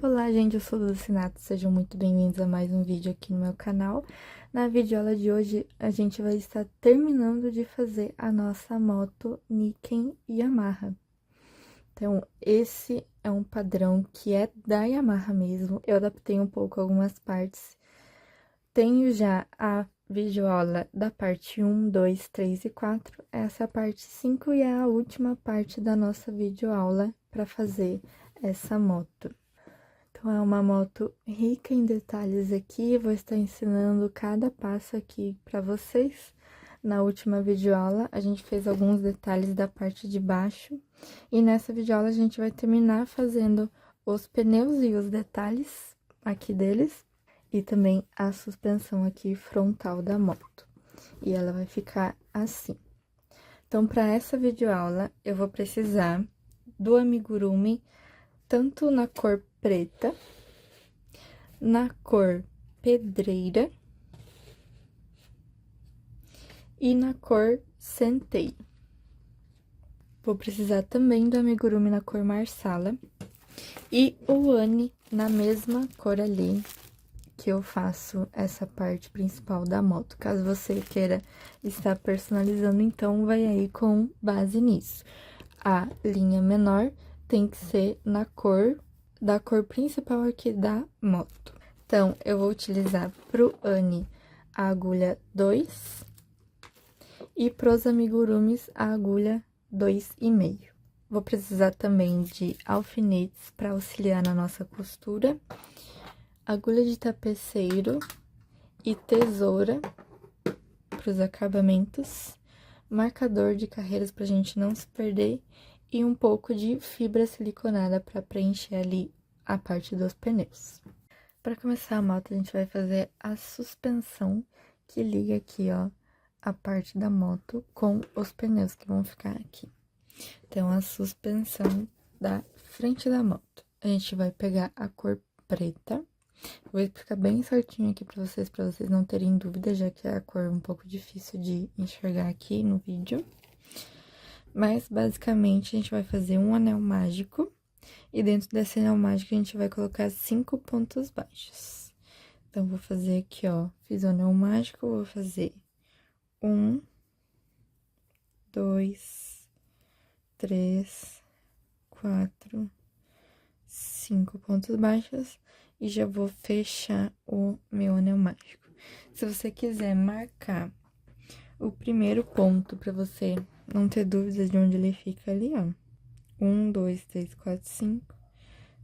Olá, gente, eu sou Lucinato, sejam muito bem-vindos a mais um vídeo aqui no meu canal. Na videoaula de hoje, a gente vai estar terminando de fazer a nossa moto Niken Yamaha. Então, esse é um padrão que é da Yamaha mesmo, eu adaptei um pouco algumas partes. Tenho já a videoaula da parte 1, 2, 3 e 4, essa é a parte 5 e é a última parte da nossa videoaula para fazer essa moto. Então, é uma moto rica em detalhes aqui, vou estar ensinando cada passo aqui para vocês. Na última videoaula, a gente fez alguns detalhes da parte de baixo, e nessa videoaula a gente vai terminar fazendo os pneus e os detalhes aqui deles, e também a suspensão aqui frontal da moto. E ela vai ficar assim. Então, para essa videoaula, eu vou precisar do amigurumi, tanto na cor preta, na cor pedreira e na cor centeio. Vou precisar também do amigurumi na cor marsala e o Anne na mesma cor ali que eu faço essa parte principal da moto. Caso você queira estar personalizando, então vai aí com base nisso. A linha menor tem que ser na cor da cor principal aqui da moto. Então, eu vou utilizar pro Anne a agulha 2 e pros amigurumis a agulha 2,5. Vou precisar também de alfinetes para auxiliar na nossa costura, agulha de tapeceiro e tesoura para os acabamentos, marcador de carreiras para a gente não se perder e um pouco de fibra siliconada para preencher ali a parte dos pneus. Para começar a moto, a gente vai fazer a suspensão que liga aqui, ó, a parte da moto com os pneus que vão ficar aqui. Então, a suspensão da frente da moto. A gente vai pegar a cor preta. Vou explicar bem certinho aqui para vocês não terem dúvida, já que é a cor um pouco difícil de enxergar aqui no vídeo. Mas, basicamente, a gente vai fazer um anel mágico. E dentro desse anel mágico, a gente vai colocar 5 pontos baixos. Então, vou fazer aqui, ó, fiz o anel mágico, vou fazer 1, 2, 3, 4, 5 pontos baixos. E já vou fechar o meu anel mágico. Se você quiser marcar o primeiro ponto, pra você não ter dúvidas de onde ele fica ali, ó. 1, 2, 3, 4, 5.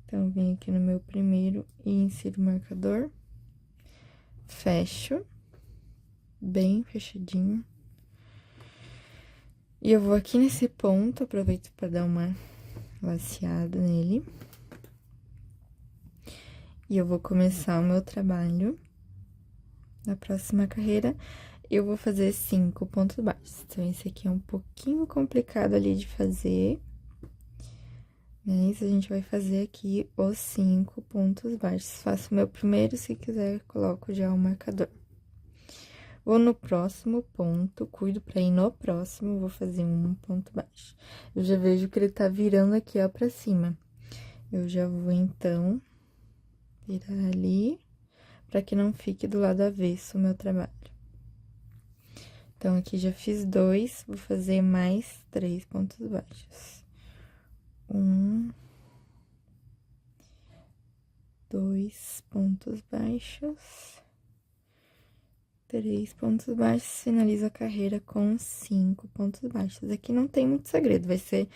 Então, venho aqui no meu primeiro e insiro o marcador. Fecho. Bem fechadinho. E eu vou aqui nesse ponto, aproveito para dar uma laceada nele. E eu vou começar o meu trabalho. Na próxima carreira, eu vou fazer 5 pontos baixos. Então, esse aqui é um pouquinho complicado ali de fazer. Mas a gente vai fazer aqui os 5 pontos baixos. Faço o meu primeiro, se quiser, coloco já o marcador. Vou no próximo ponto, cuido pra ir no próximo, vou fazer um ponto baixo. Eu já vejo que ele tá virando aqui, ó, pra cima. Eu já vou, então, virar ali, pra que não fique do lado avesso o meu trabalho. Então, aqui já fiz 2, vou fazer mais 3 pontos baixos. 1, 2 pontos baixos, 3 pontos baixos, finalizo a carreira com 5 pontos baixos. Aqui não tem muito segredo, vai ser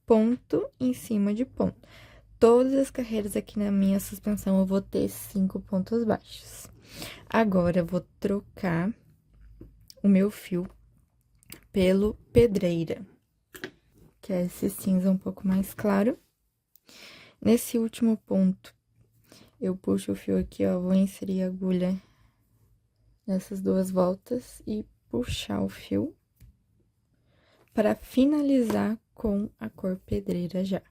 ponto em cima de ponto. Todas as carreiras aqui na minha suspensão eu vou ter 5 pontos baixos. Agora, eu vou trocar o meu fio pelo pedreira, que é esse cinza um pouco mais claro. Nesse último ponto, eu puxo o fio aqui, ó, vou inserir a agulha nessas 2 voltas e puxar o fio para finalizar com a cor pedreira já.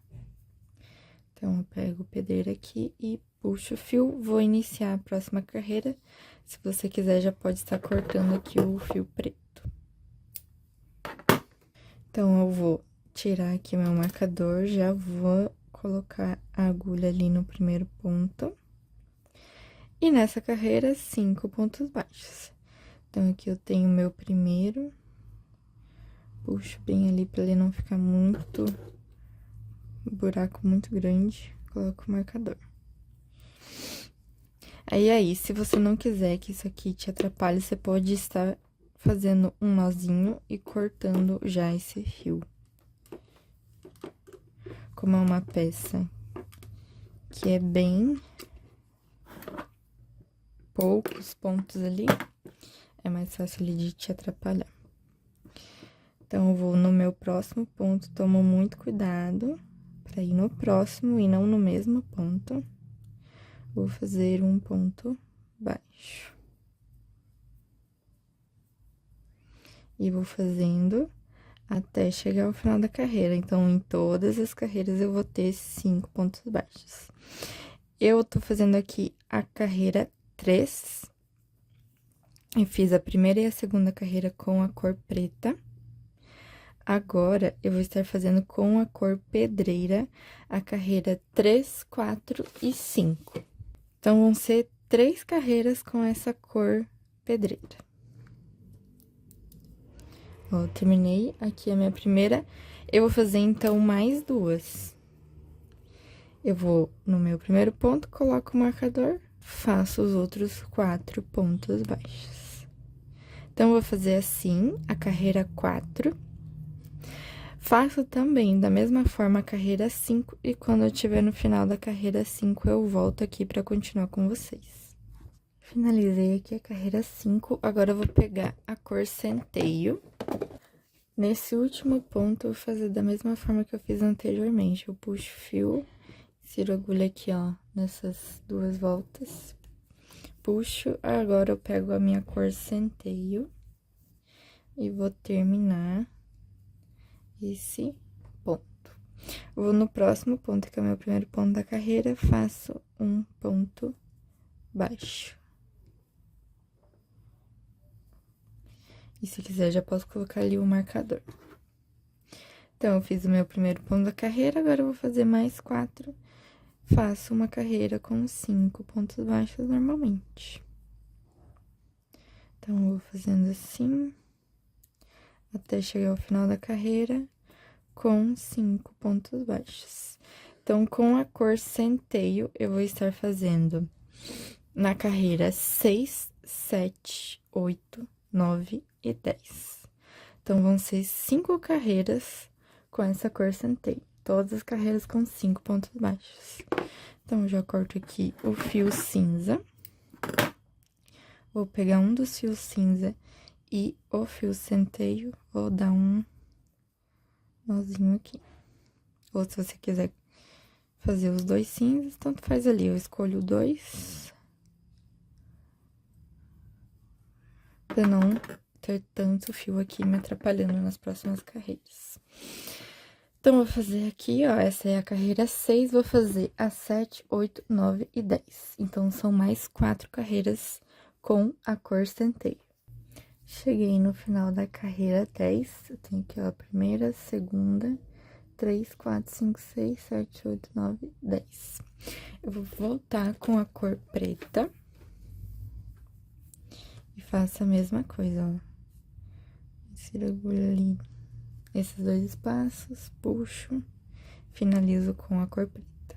Então, eu pego o pedreiro aqui e puxo o fio, vou iniciar a próxima carreira. Se você quiser, já pode estar cortando aqui o fio preto. Então, eu vou tirar aqui meu marcador, já vou colocar a agulha ali no primeiro ponto. E nessa carreira, 5 pontos baixos. Então, aqui eu tenho o meu primeiro. Puxo bem ali pra ele não ficar muito... buraco muito grande. Coloco o marcador. Aí, se você não quiser que isso aqui te atrapalhe, você pode estar fazendo um nozinho e cortando já esse fio. Como é uma peça que é bem poucos pontos ali, é mais fácil ali de te atrapalhar. Então, eu vou no meu próximo ponto, tomo muito cuidado pra ir no próximo e não no mesmo ponto. Vou fazer um ponto baixo. E vou fazendo até chegar ao final da carreira. Então, em todas as carreiras, eu vou ter 5 pontos baixos. Eu tô fazendo aqui a carreira 3. Eu fiz a primeira e a segunda carreira com a cor preta. Agora, eu vou estar fazendo com a cor pedreira a carreira 3, 4 e 5. Então, vão ser 3 carreiras com essa cor pedreira. Ó, terminei aqui a minha primeira. Eu vou fazer, então, mais 2. Eu vou no meu primeiro ponto, coloco o marcador, faço os outros 4 pontos baixos. Então, eu vou fazer assim, a carreira 4. Faço também, da mesma forma, a carreira 5, e quando eu estiver no final da carreira 5, eu volto aqui pra continuar com vocês. Finalizei aqui a carreira 5, agora eu vou pegar a cor centeio. Nesse último ponto, eu vou fazer da mesma forma que eu fiz anteriormente. Eu puxo fio, insiro a agulha aqui, ó, nessas 2 voltas. Puxo, agora eu pego a minha cor centeio e vou terminar esse ponto. Vou no próximo ponto, que é o meu primeiro ponto da carreira, faço um ponto baixo. E se quiser, já posso colocar ali o marcador. Então, eu fiz o meu primeiro ponto da carreira, agora eu vou fazer mais 4. Faço uma carreira com 5 pontos baixos normalmente. Então, eu vou fazendo assim, até chegar ao final da carreira, com 5 pontos baixos. Então, com a cor centeio, eu vou estar fazendo na carreira 6, 7, 8, 9 e 10. Então, vão ser 5 carreiras com essa cor centeio. Todas as carreiras com 5 pontos baixos. Então, eu já corto aqui o fio cinza. Vou pegar um dos fios cinza e o fio centeio, vou dar um nozinho aqui. Ou se você quiser fazer os 2 cinzas, tanto faz ali. Eu escolho 2. Pra não ter tanto fio aqui me atrapalhando nas próximas carreiras. Então, vou fazer aqui, ó, essa é a carreira 6, vou fazer a 7, 8, 9 e 10. Então, são mais 4 carreiras com a cor centeio. Cheguei no final da carreira 10, eu tenho aqui, ó, a primeira, segunda, 3, 4, 5, 6, 7, 8, 9, 10. Eu vou voltar com a cor preta. E faço a mesma coisa, ó. Insiro a agulha ali, esses 2 espaços, puxo, finalizo com a cor preta.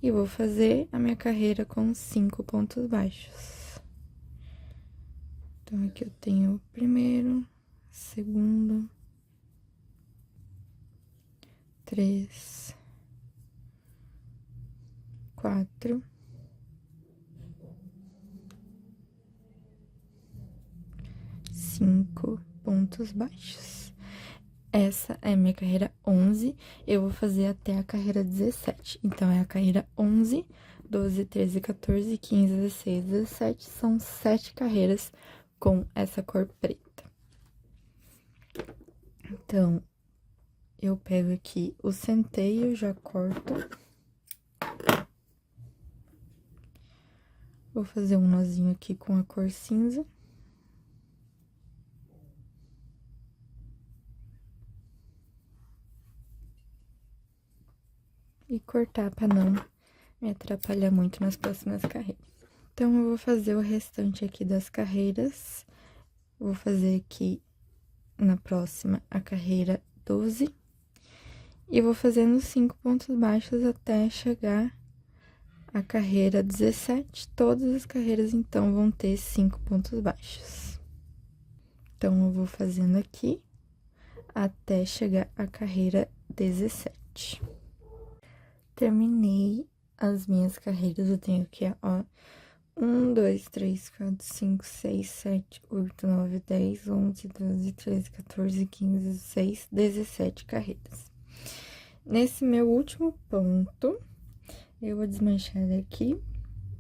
E vou fazer a minha carreira com 5 pontos baixos. Então, aqui eu tenho o primeiro, segundo, 3, 4, 5 pontos baixos. Essa é a minha carreira 11, eu vou fazer até a carreira 17. Então, é a carreira 11, 12, 13, 14, 15, 16, 17, são 7 carreiras com essa cor preta. Então, eu pego aqui o centeio, já corto. Vou fazer um nozinho aqui com a cor cinza. e cortar para não me atrapalhar muito nas próximas carreiras. Então, eu vou fazer o restante aqui das carreiras. Vou fazer aqui na próxima a carreira 12. E vou fazendo 5 pontos baixos até chegar a carreira 17. Todas as carreiras, então, vão ter 5 pontos baixos. Então, eu vou fazendo aqui até chegar a carreira 17. Terminei as minhas carreiras, eu tenho aqui, ó, 1, 2, 3, 4, 5, 6, 7, 8, 9, 10, 11, 12, 13, 14, 15, 16, 17 carreiras. Nesse meu último ponto, eu vou desmanchar daqui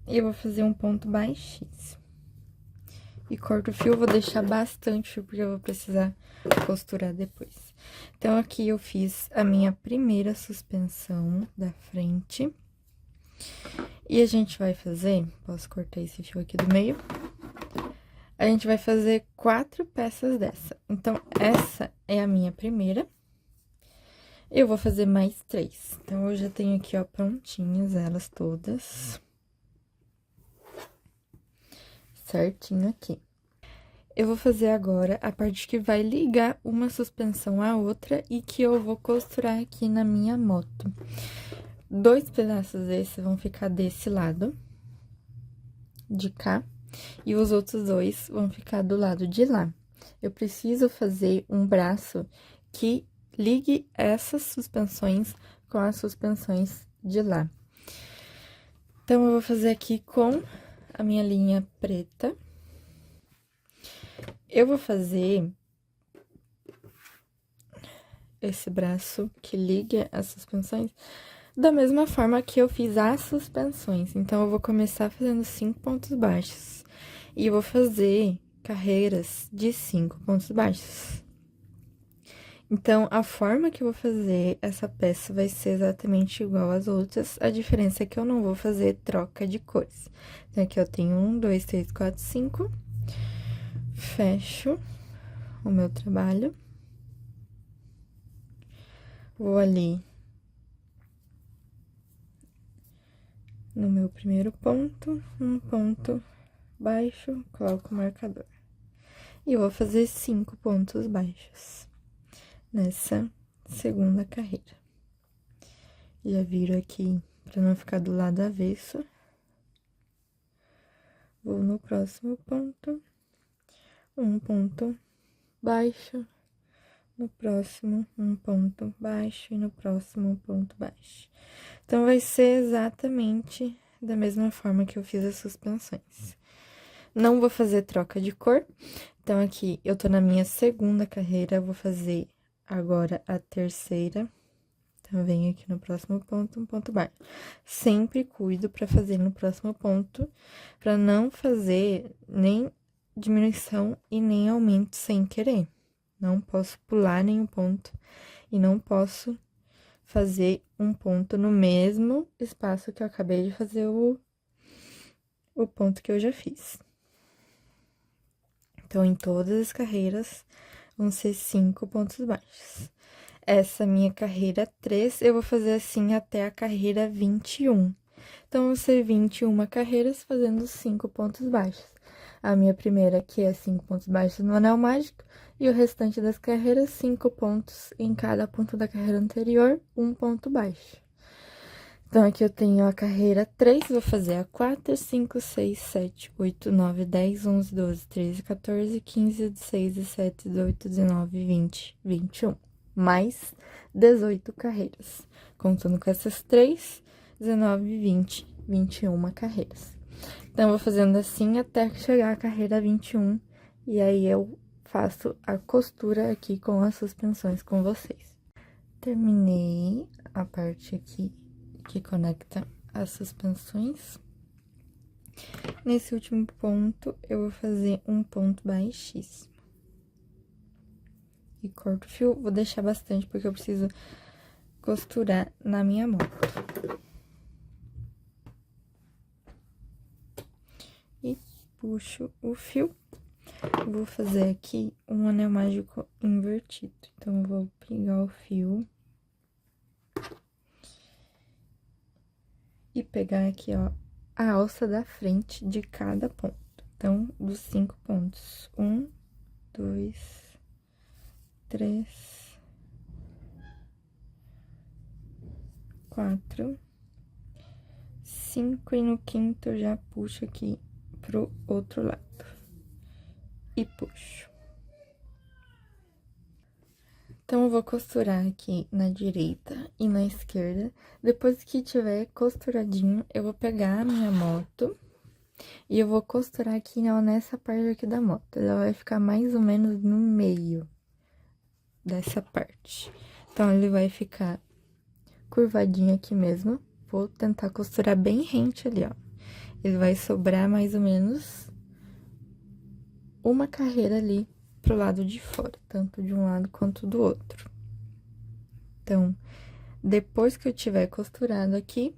e eu vou fazer um ponto baixíssimo. E corto o fio, vou deixar bastante fio, porque eu vou precisar costurar depois. Então, aqui eu fiz a minha primeira suspensão da frente. E a gente vai fazer, posso cortar esse fio aqui do meio? A gente vai fazer 4 peças dessa. Então, essa é a minha primeira. Eu vou fazer mais 3. Então, eu já tenho aqui, ó, prontinhas elas todas. Certinho aqui. Eu vou fazer agora a parte que vai ligar uma suspensão à outra e que eu vou costurar aqui na minha moto. 2 pedaços desses vão ficar desse lado, de cá, e os outros 2 vão ficar do lado de lá. Eu preciso fazer um braço que ligue essas suspensões com as suspensões de lá. Então, eu vou fazer aqui com a minha linha preta. Eu vou fazer esse braço que liga as suspensões da mesma forma que eu fiz as suspensões. Então, eu vou começar fazendo 5 pontos baixos. E eu vou fazer carreiras de 5 pontos baixos. Então, a forma que eu vou fazer essa peça vai ser exatamente igual às outras. A diferença é que eu não vou fazer troca de cores. Então, aqui eu tenho 1, 2, 3, 4, 5. Fecho o meu trabalho. Vou ali no meu primeiro ponto, um ponto baixo, coloco o marcador. E vou fazer 5 pontos baixos nessa segunda carreira. Já viro aqui para não ficar do lado avesso. Vou no próximo ponto, um ponto baixo, no próximo um ponto baixo e no próximo um ponto baixo. Então, vai ser exatamente da mesma forma que eu fiz as suspensões. Não vou fazer troca de cor. Então, aqui, eu tô na minha segunda carreira, eu vou fazer agora a terceira. Então, eu venho aqui no próximo ponto, um ponto baixo. Sempre cuido pra fazer no próximo ponto, pra não fazer nem diminuição e nem aumento sem querer. Não posso pular nenhum ponto e não posso fazer um ponto no mesmo espaço que eu acabei de fazer o ponto que eu já fiz. Então, em todas as carreiras, vão ser 5 pontos baixos. Essa minha carreira 3, eu vou fazer assim até a carreira 21. Então, vão ser 21 carreiras fazendo 5 pontos baixos. A minha primeira aqui é 5 pontos baixos no anel mágico, e o restante das carreiras, 5 pontos em cada ponto da carreira anterior, 1 ponto baixo. Então, aqui eu tenho a carreira 3, vou fazer a 4, 5, 6, 7, 8, 9, 10, 11, 12, 13, 14, 15, 16, 17, 18, 19, 20, 21. Mais 18 carreiras. Contando com essas 3, 19, 20, 21 carreiras. Então, eu vou fazendo assim até chegar a carreira 21, e aí eu faço a costura aqui com as suspensões com vocês. Terminei a parte aqui que conecta as suspensões. Nesse último ponto, eu vou fazer um ponto baixíssimo. E corto o fio, vou deixar bastante, porque eu preciso costurar na minha moto. E puxo o fio. Vou fazer aqui um anel mágico invertido. Então, eu vou pegar o fio pegar aqui, ó, a alça da frente de cada ponto. Então, dos 5 pontos. 1, 2, 3, 4, 5, e no quinto eu já puxo aqui pro outro lado. E puxo. Então, eu vou costurar aqui na direita e na esquerda. Depois que tiver costuradinho, eu vou pegar a minha moto e eu vou costurar aqui, ó, nessa parte aqui da moto. Ela vai ficar mais ou menos no meio dessa parte. Então, ele vai ficar curvadinho aqui mesmo. Vou tentar costurar bem rente ali, ó. Ele vai sobrar mais ou menos uma carreira ali pro lado de fora, tanto de um lado quanto do outro. Então, depois que eu tiver costurado aqui,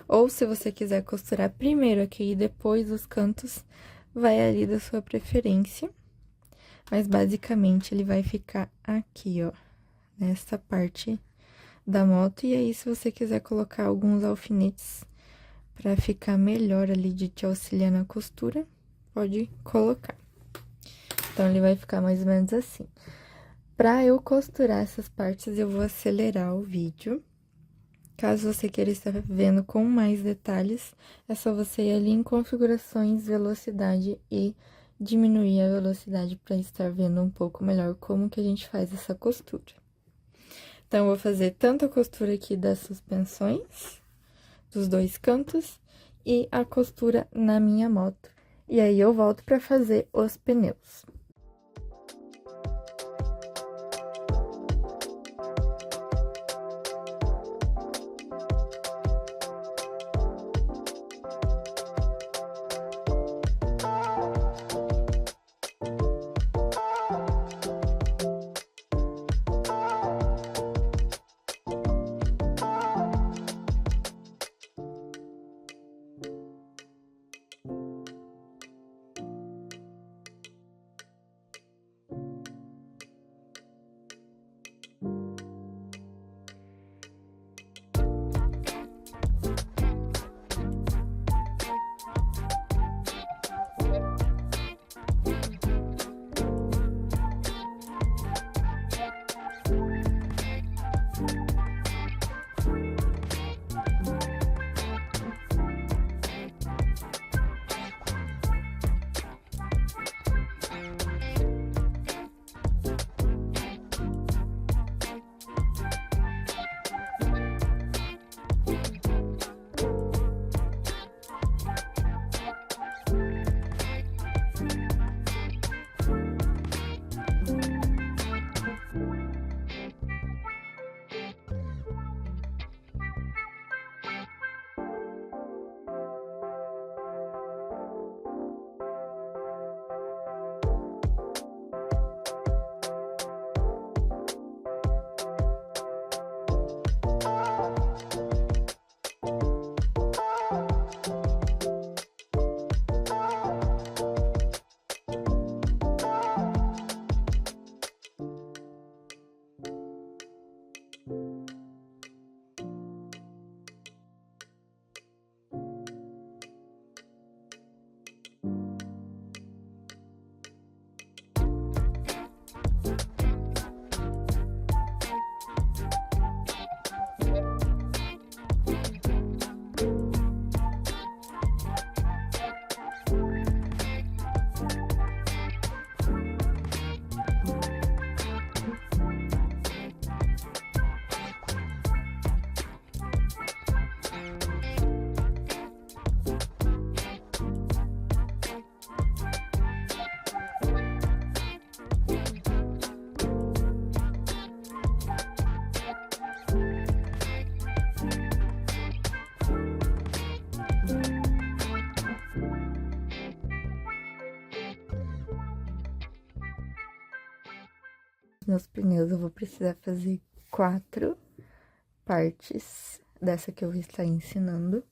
ou se você quiser costurar primeiro aqui e depois os cantos, vai ali da sua preferência. Mas, basicamente, ele vai ficar aqui, ó, nessa parte da moto. E aí, se você quiser colocar alguns alfinetes pra ficar melhor ali de te auxiliar na costura, pode colocar. Então, ele vai ficar mais ou menos assim. Pra eu costurar essas partes, eu vou acelerar o vídeo. Caso você queira estar vendo com mais detalhes, é só você ir ali em configurações, velocidade e diminuir a velocidade para estar vendo um pouco melhor como que a gente faz essa costura. Então, eu vou fazer tanto a costura aqui das suspensões, dos dois cantos, e a costura na minha moto. E aí, eu volto para fazer os pneus. Meus pneus, eu vou precisar fazer 4 partes dessa que eu vou estar ensinando.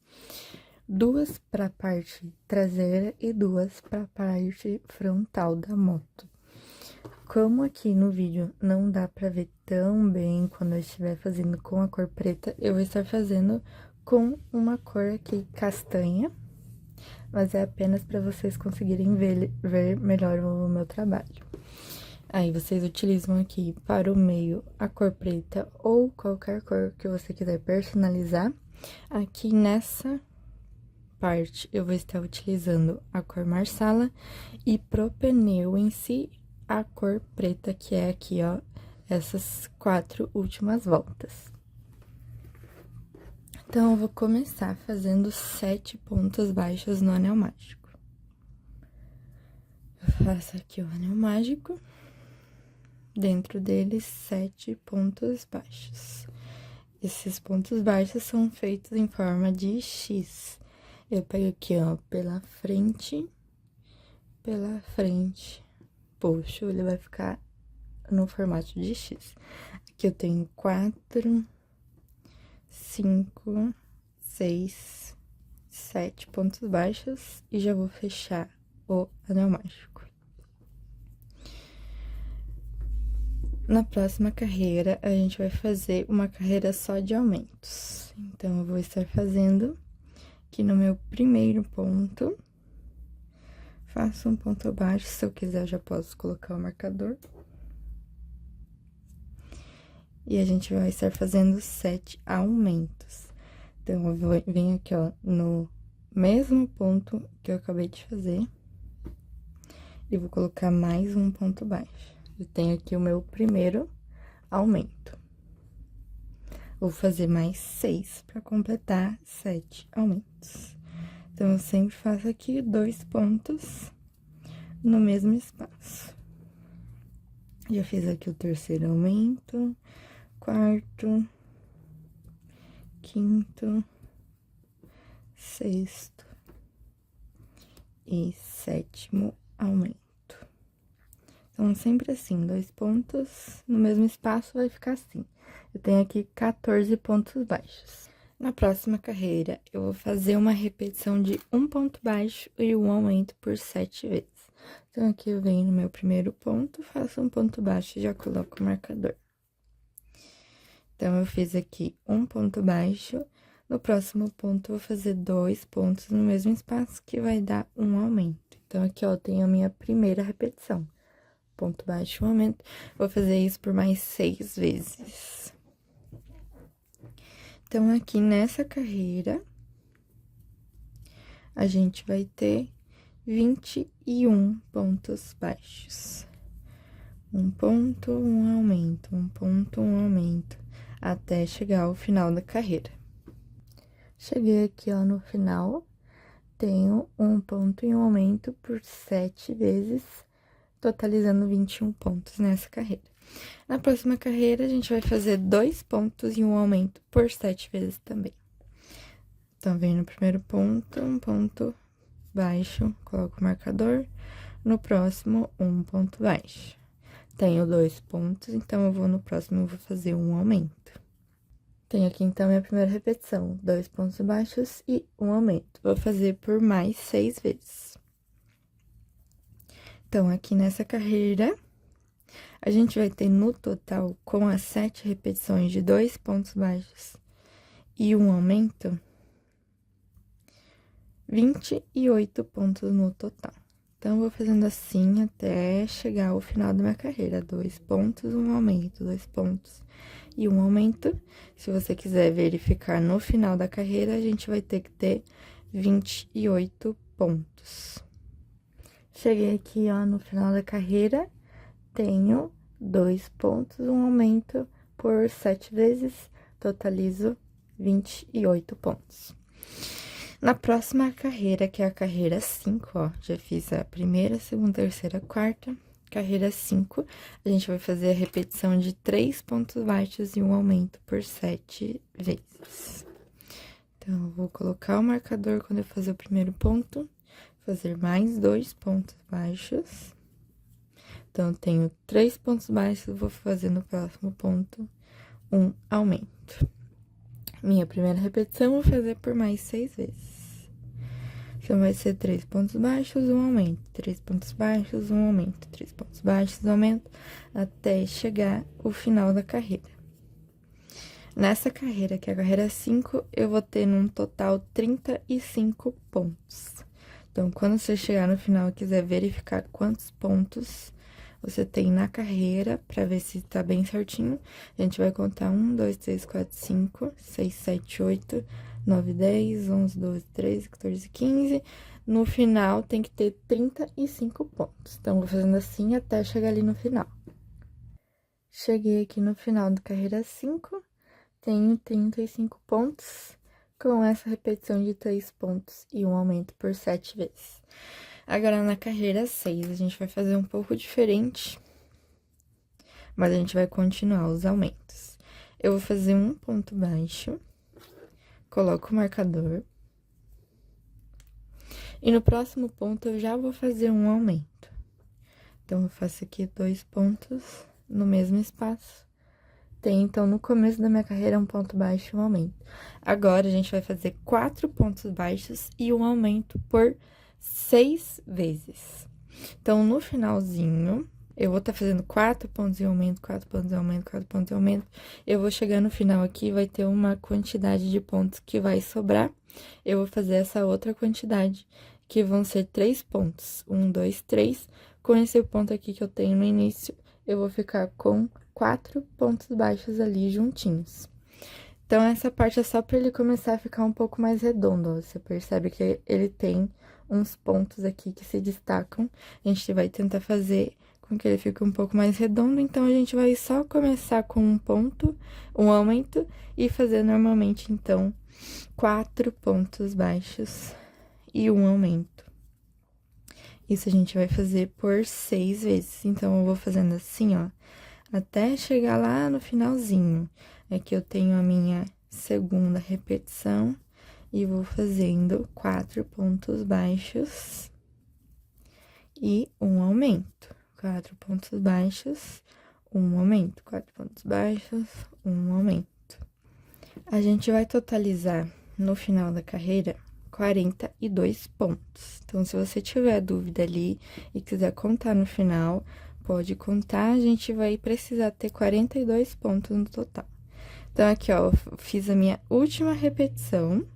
2 para a parte traseira e 2 para a parte frontal da moto. Como aqui no vídeo não dá pra ver tão bem quando eu estiver fazendo com a cor preta, eu vou estar fazendo com uma cor aqui castanha, mas é apenas para vocês conseguirem ver melhor o meu trabalho. Aí, vocês utilizam aqui para o meio a cor preta ou qualquer cor que você quiser personalizar. Aqui nessa parte, eu vou estar utilizando a cor marsala e pro pneu em si, a cor preta, que é aqui, ó, essas 4 últimas voltas. Então, eu vou começar fazendo 7 pontos baixos no anel mágico. Eu faço aqui o anel mágico. Dentro deles, 7 pontos baixos. Esses pontos baixos são feitos em forma de X. Eu pego aqui, ó, pela frente, puxo, ele vai ficar no formato de X. Aqui eu tenho 4, 5, 6, 7 pontos baixos e já vou fechar o anel mágico. Na próxima carreira, a gente vai fazer uma carreira só de aumentos. Então, eu vou estar fazendo aqui no meu primeiro ponto. Faço um ponto baixo, se eu quiser, já posso colocar o marcador. E a gente vai estar fazendo 7 aumentos. Então, eu venho aqui, ó, no mesmo ponto que eu acabei de fazer. E vou colocar mais um ponto baixo. Eu tenho aqui o meu primeiro aumento. Vou fazer mais 6 para completar 7 aumentos. Então, eu sempre faço aqui 2 pontos no mesmo espaço. Já fiz aqui o terceiro aumento, quarto, quinto, sexto e sétimo aumento. Então, sempre assim, 2 pontos no mesmo espaço, vai ficar assim. Eu tenho aqui 14 pontos baixos. Na próxima carreira, eu vou fazer uma repetição de um ponto baixo e um aumento por 7 vezes. Então, aqui eu venho no meu primeiro ponto, faço um ponto baixo e já coloco o marcador. Então, eu fiz aqui um ponto baixo. No próximo ponto, eu vou fazer 2 pontos no mesmo espaço, que vai dar um aumento. Então, aqui, ó, eu tenho a minha primeira repetição. Ponto baixo, um aumento. Vou fazer isso por mais 6 vezes. Então, aqui nessa carreira, a gente vai ter 21 pontos baixos. Um ponto, um aumento, um ponto, um aumento, até chegar ao final da carreira. Cheguei aqui, ó, no final, tenho um ponto e um aumento por 7 vezes, totalizando 21 pontos nessa carreira. Na próxima carreira, a gente vai fazer 2 pontos e um aumento por 7 vezes também. Então, vem no primeiro ponto, um ponto baixo, coloco o marcador. No próximo, um ponto baixo. Tenho 2 pontos, então, eu vou no próximo, eu vou fazer um aumento. Tenho aqui, então, minha primeira repetição, 2 pontos baixos e um aumento. Vou fazer por mais 6 vezes. Então, aqui nessa carreira, a gente vai ter no total, com as 7 repetições de 2 pontos baixos e um aumento, 28 pontos no total. Então, eu vou fazendo assim até chegar ao final da minha carreira. 2 pontos, um aumento, 2 pontos e um aumento. Se você quiser verificar no final da carreira, a gente vai ter que ter 28 pontos. Cheguei aqui, ó, no final da carreira, tenho 2 pontos, um aumento por 7 vezes, totalizo 28 pontos. Na próxima carreira, que é a carreira 5, ó, já fiz a primeira, segunda, terceira, quarta, carreira 5, a gente vai fazer a repetição de 3 pontos baixos e um aumento por 7 vezes. Então, eu vou colocar o marcador quando eu fazer o primeiro ponto, fazer mais 2 pontos baixos. Então, eu tenho 3 pontos baixos, vou fazer no próximo ponto um aumento. Minha primeira repetição, vou fazer por mais 6 vezes. Então, vai ser 3 pontos baixos, um aumento, 3 pontos baixos, um aumento, 3 pontos baixos, um aumento, até chegar o final da carreira. Nessa carreira, que é a carreira 5, eu vou ter num total 35 pontos. Então, quando você chegar no final e quiser verificar quantos pontos você tem na carreira, pra ver se tá bem certinho, a gente vai contar 1, 2, 3, 4, 5, 6, 7, 8, 9, 10, 11, 12, 13, 14, 15. No final, tem que ter 35 pontos. Então, vou fazendo assim até chegar ali no final. Cheguei aqui no final da carreira 5, tenho 35 pontos, com essa repetição de 3 pontos e um aumento por 7 vezes. Agora, na carreira 6, a gente vai fazer um pouco diferente, mas a gente vai continuar os aumentos. Eu vou fazer um ponto baixo, coloco o marcador, e no próximo ponto eu já vou fazer um aumento. Então, eu faço aqui 2 pontos no mesmo espaço. Tem, então, no começo da minha carreira, um ponto baixo e um aumento. Agora, a gente vai fazer 4 pontos baixos e um aumento por 6 vezes. Então, no finalzinho, eu vou estar fazendo 4 pontos de aumento, 4 pontos de aumento, 4 pontos de aumento. Eu vou chegar no final aqui, vai ter uma quantidade de pontos que vai sobrar. Eu vou fazer essa outra quantidade, que vão ser 3 pontos. 1, 2, 3. Com esse ponto aqui que eu tenho no início, eu vou ficar com 4 pontos baixos ali juntinhos. Então, essa parte é só para ele começar a ficar um pouco mais redondo, ó. Você percebe que ele tem uns pontos aqui que se destacam. A gente vai tentar fazer com que ele fique um pouco mais redondo, então, a gente vai só começar com um ponto, um aumento, e fazer normalmente, então, 4 pontos baixos e um aumento. Isso a gente vai fazer por 6 vezes. Então, eu vou fazendo assim, ó, até chegar lá no finalzinho. Aqui eu tenho a minha segunda repetição e vou fazendo 4 pontos baixos e um aumento. 4 pontos baixos, um aumento. 4 pontos baixos, um aumento. A gente vai totalizar no final da carreira 42 pontos. Então, se você tiver dúvida ali e quiser contar no final, pode contar, a gente vai precisar ter 42 pontos no total. Então, aqui, ó, eu fiz a minha última repetição.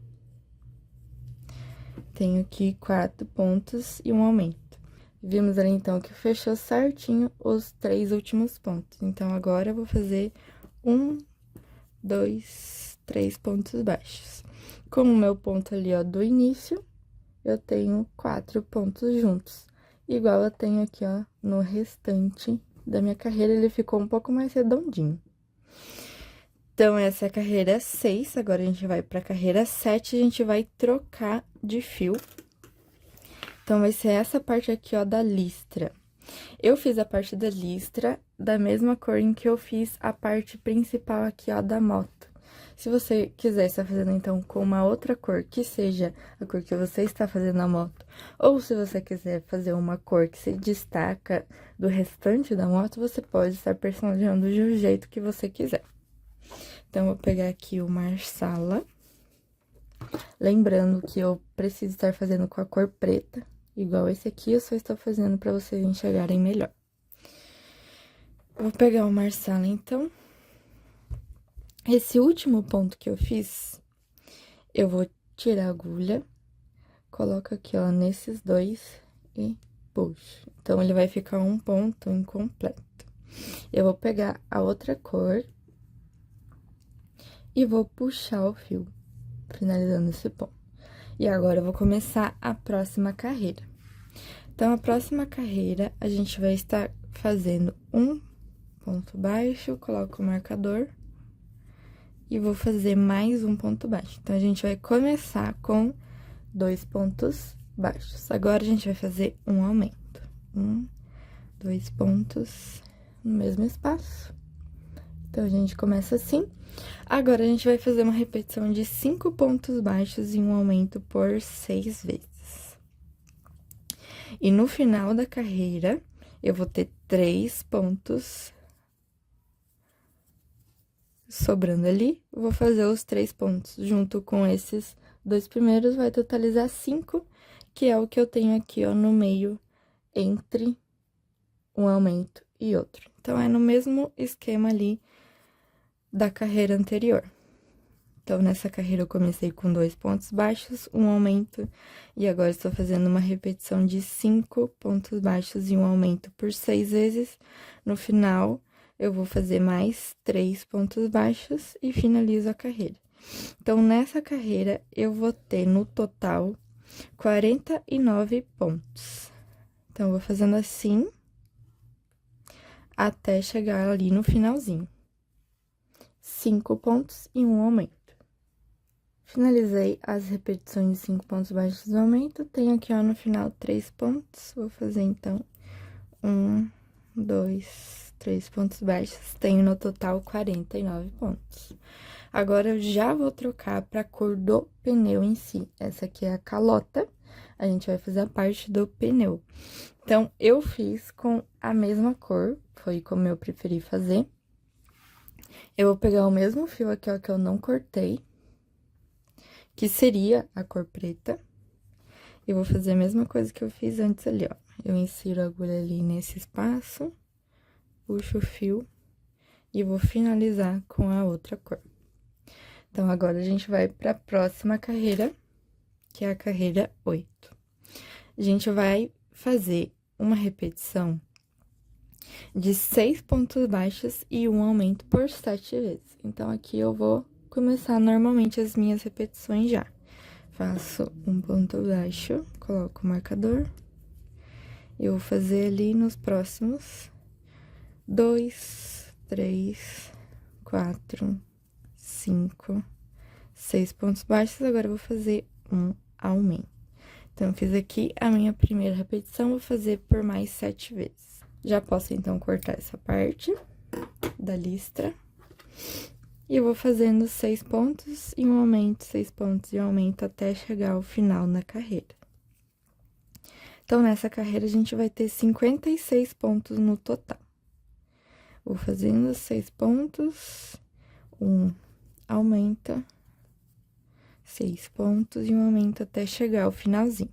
Tenho aqui 4 pontos e um aumento. Vimos ali, então, que fechou certinho os 3 últimos pontos. Então, agora eu vou fazer 1, 2, 3 pontos baixos. Com o meu ponto ali, ó, do início, eu tenho 4 pontos juntos. Igual eu tenho aqui, ó, no restante da minha carreira, ele ficou um pouco mais redondinho. Então, essa é a carreira 6, agora a gente vai pra carreira 7, a gente vai trocar de fio. Então, vai ser essa parte aqui, ó, da listra. Eu fiz a parte da listra da mesma cor em que eu fiz a parte principal aqui, ó, da moto. Se você quiser estar fazendo, então, com uma outra cor, que seja a cor que você está fazendo a moto, ou se você quiser fazer uma cor que se destaca do restante da moto, você pode estar personalizando do jeito que você quiser. Então, eu vou pegar aqui o Marsala. Lembrando que eu preciso estar fazendo com a cor preta, igual esse aqui, eu só estou fazendo para vocês enxergarem melhor. Vou pegar o Marsala, então. Esse último ponto que eu fiz, eu vou tirar a agulha, coloco aqui, ó, nesses dois e puxo. Então, ele vai ficar um ponto incompleto. Eu vou pegar a outra cor e vou puxar o fio, finalizando esse ponto. E agora, eu vou começar a próxima carreira. Então, a próxima carreira, a gente vai estar fazendo um ponto baixo, coloco o marcador e vou fazer mais um ponto baixo. Então, a gente vai começar com 2 pontos baixos. Agora, a gente vai fazer um aumento. 1, 2 pontos no mesmo espaço. Então, a gente começa assim. Agora, a gente vai fazer uma repetição de 5 pontos baixos e um aumento por 6 vezes. E no final da carreira, eu vou ter 3 pontos sobrando ali. Vou fazer os 3 pontos junto com esses 2 primeiros, vai totalizar 5, que é o que eu tenho aqui, ó, no meio, entre um aumento e outro. Então, é no mesmo esquema ali da carreira anterior. Então, nessa carreira eu comecei com 2 pontos baixos, um aumento, e agora estou fazendo uma repetição de 5 pontos baixos e um aumento por 6 vezes. No final, eu vou fazer mais 3 pontos baixos e finalizo a carreira. Então, nessa carreira, eu vou ter no total 49 pontos. Então, eu vou fazendo assim até chegar ali no finalzinho. 5 pontos e um aumento. Finalizei as repetições de 5 pontos baixos do aumento. Tenho aqui, ó, no final 3 pontos. Vou fazer, então, 1, 2, 3 pontos baixos. Tenho no total 49 pontos. Agora, eu já vou trocar pra cor do pneu em si. Essa aqui é a calota. A gente vai fazer a parte do pneu. Então, eu fiz com a mesma cor. Foi como eu preferi fazer. Eu vou pegar o mesmo fio aqui, ó, que eu não cortei, que seria a cor preta. Eu vou fazer a mesma coisa que eu fiz antes ali, ó. Eu insiro a agulha ali nesse espaço, puxo o fio e vou finalizar com a outra cor. Então, agora a gente vai pra próxima carreira, que é a carreira 8. A gente vai fazer uma repetição de 6 pontos baixos e um aumento por 7 vezes. Então, aqui eu vou começar normalmente as minhas repetições já. Faço um ponto baixo, coloco o marcador. Eu vou fazer ali nos próximos 2, 3, 4, 5, 6 pontos baixos. Agora, eu vou fazer um aumento. Então, eu fiz aqui a minha primeira repetição, vou fazer por mais 7 vezes. Já posso, então, cortar essa parte da listra. E eu vou fazendo 6 pontos e um aumento, 6 pontos e um aumento até chegar ao final na carreira. Então, nessa carreira, a gente vai ter 56 pontos no total. Vou fazendo 6 pontos, um aumenta, 6 pontos e um aumento até chegar ao finalzinho.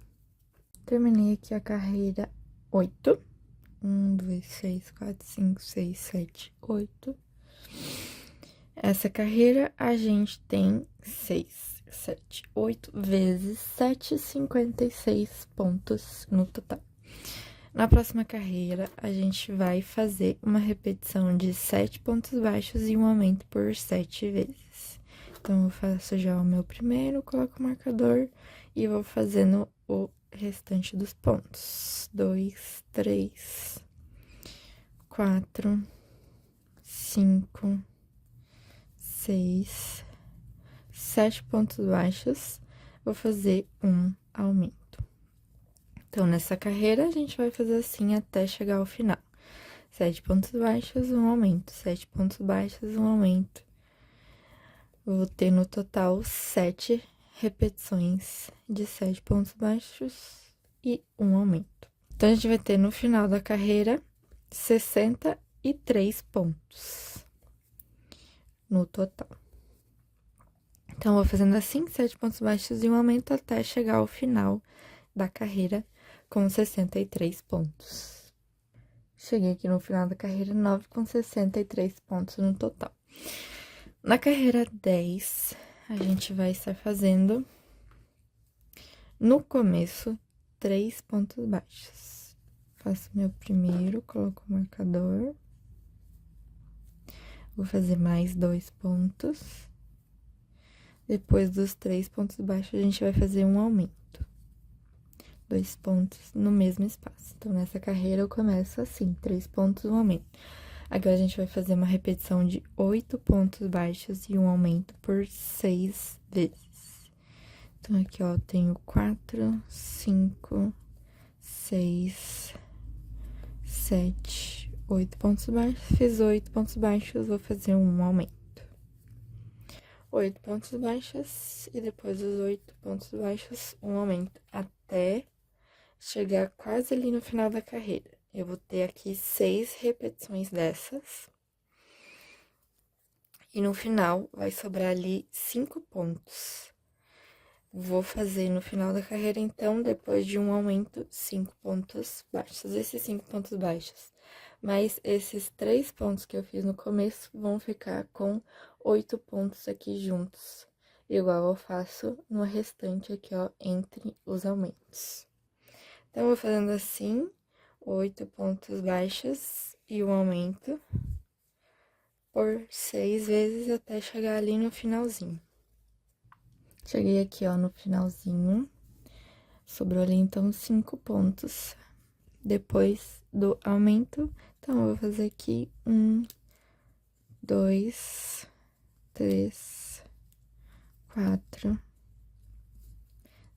Terminei aqui a carreira 8. 1, 2, 3, 4, 5, 6, 7, 8. Essa carreira, a gente tem 6, 7, 8 vezes 7, 56 pontos no total. Na próxima carreira, a gente vai fazer uma repetição de 7 pontos baixos e um aumento por 7 vezes. Então, eu faço já o meu primeiro, coloco o marcador e vou fazendo o restante dos pontos. 2, 3, 4, 5, 6, 7 pontos baixos. Vou fazer um aumento. Então, nessa carreira, a gente vai fazer assim até chegar ao final. 7 pontos baixos, um aumento. 7 pontos baixos, um aumento. Vou ter no total 7 repetições de 7 pontos baixos e um aumento. Então, a gente vai ter no final da carreira 63 pontos no total. Então, vou fazendo assim, 7 pontos baixos e um aumento até chegar ao final da carreira com 63 pontos. Cheguei aqui no final da carreira 9 com 63 pontos no total. Na carreira 10, a gente vai estar fazendo, no começo, 3 pontos baixos. Faço meu primeiro, coloco o marcador. Vou fazer mais 2 pontos. Depois dos 3 pontos baixos, a gente vai fazer um aumento. 2 pontos no mesmo espaço. Então, nessa carreira, eu começo assim, 3 pontos, um aumento. Agora, a gente vai fazer uma repetição de 8 pontos baixos e um aumento por 6 vezes. Então, aqui, ó, tenho 4, 5, 6, 7, 8 pontos baixos. Fiz 8 pontos baixos, vou fazer um aumento. 8 pontos baixos e depois dos 8 pontos baixos, um aumento até chegar quase ali no final da carreira. Eu vou ter aqui 6 repetições dessas. E no final, vai sobrar ali 5 pontos. Vou fazer no final da carreira, então, depois de um aumento, 5 pontos baixos. Esses 5 pontos baixos. Mas esses 3 pontos que eu fiz no começo vão ficar com 8 pontos aqui juntos, igual eu faço no restante aqui, ó, entre os aumentos. Então, eu vou fazendo assim, 8 pontos baixos e um aumento por 6 vezes até chegar ali no finalzinho. Cheguei aqui, ó, no finalzinho, sobrou ali, então, 5 pontos depois do aumento. Então, eu vou fazer aqui 1, 2, 3, 4,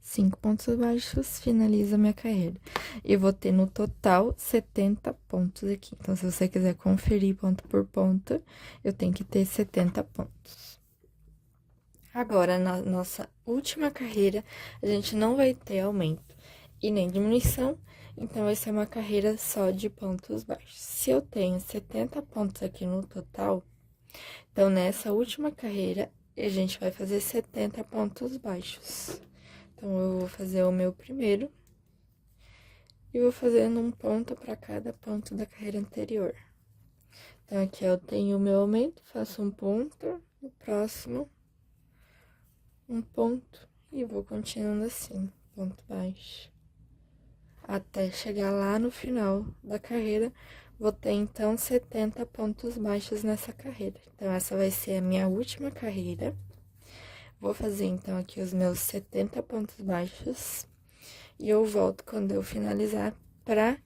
5 pontos baixos, finaliza minha carreira. E vou ter no total 70 pontos aqui. Então, se você quiser conferir ponto por ponto, eu tenho que ter 70 pontos. Agora, na nossa última carreira, a gente não vai ter aumento e nem diminuição, então vai ser uma carreira só de pontos baixos. Se eu tenho 70 pontos aqui no total, então nessa última carreira, a gente vai fazer 70 pontos baixos. Então, eu vou fazer o meu primeiro e vou fazendo um ponto para cada ponto da carreira anterior. Então, aqui eu tenho o meu aumento, faço um ponto, no próximo, um ponto, e vou continuando assim, ponto baixo. Até chegar lá no final da carreira, vou ter, então, 70 pontos baixos nessa carreira. Então, essa vai ser a minha última carreira. Vou fazer, então, aqui os meus 70 pontos baixos. E eu volto quando eu finalizar, pra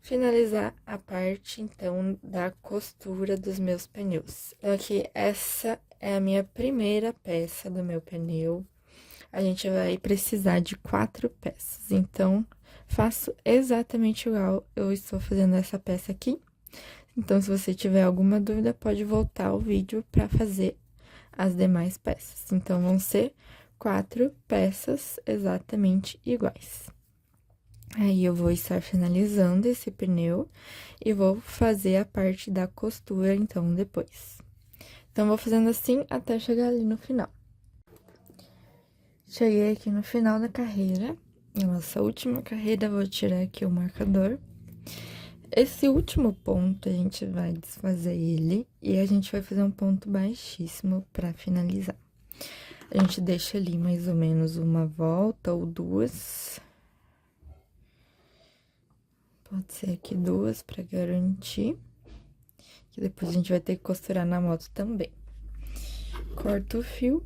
finalizar a parte, então, da costura dos meus pneus. Então, aqui, essa é a minha primeira peça do meu pneu. A gente vai precisar de 4 peças, então, faço exatamente igual eu estou fazendo essa peça aqui. Então, se você tiver alguma dúvida, pode voltar o vídeo para fazer as demais peças. Então, vão ser 4 peças exatamente iguais. Aí, eu vou estar finalizando esse pneu e vou fazer a parte da costura, então, depois. Então, vou fazendo assim até chegar ali no final. Cheguei aqui no final da carreira, nossa última carreira, vou tirar aqui o marcador. Esse último ponto, a gente vai desfazer ele e a gente vai fazer um ponto baixíssimo pra finalizar. A gente deixa ali mais ou menos uma volta ou 2. Pode ser aqui 2 pra garantir, que depois a gente vai ter que costurar na moto também. Corta o fio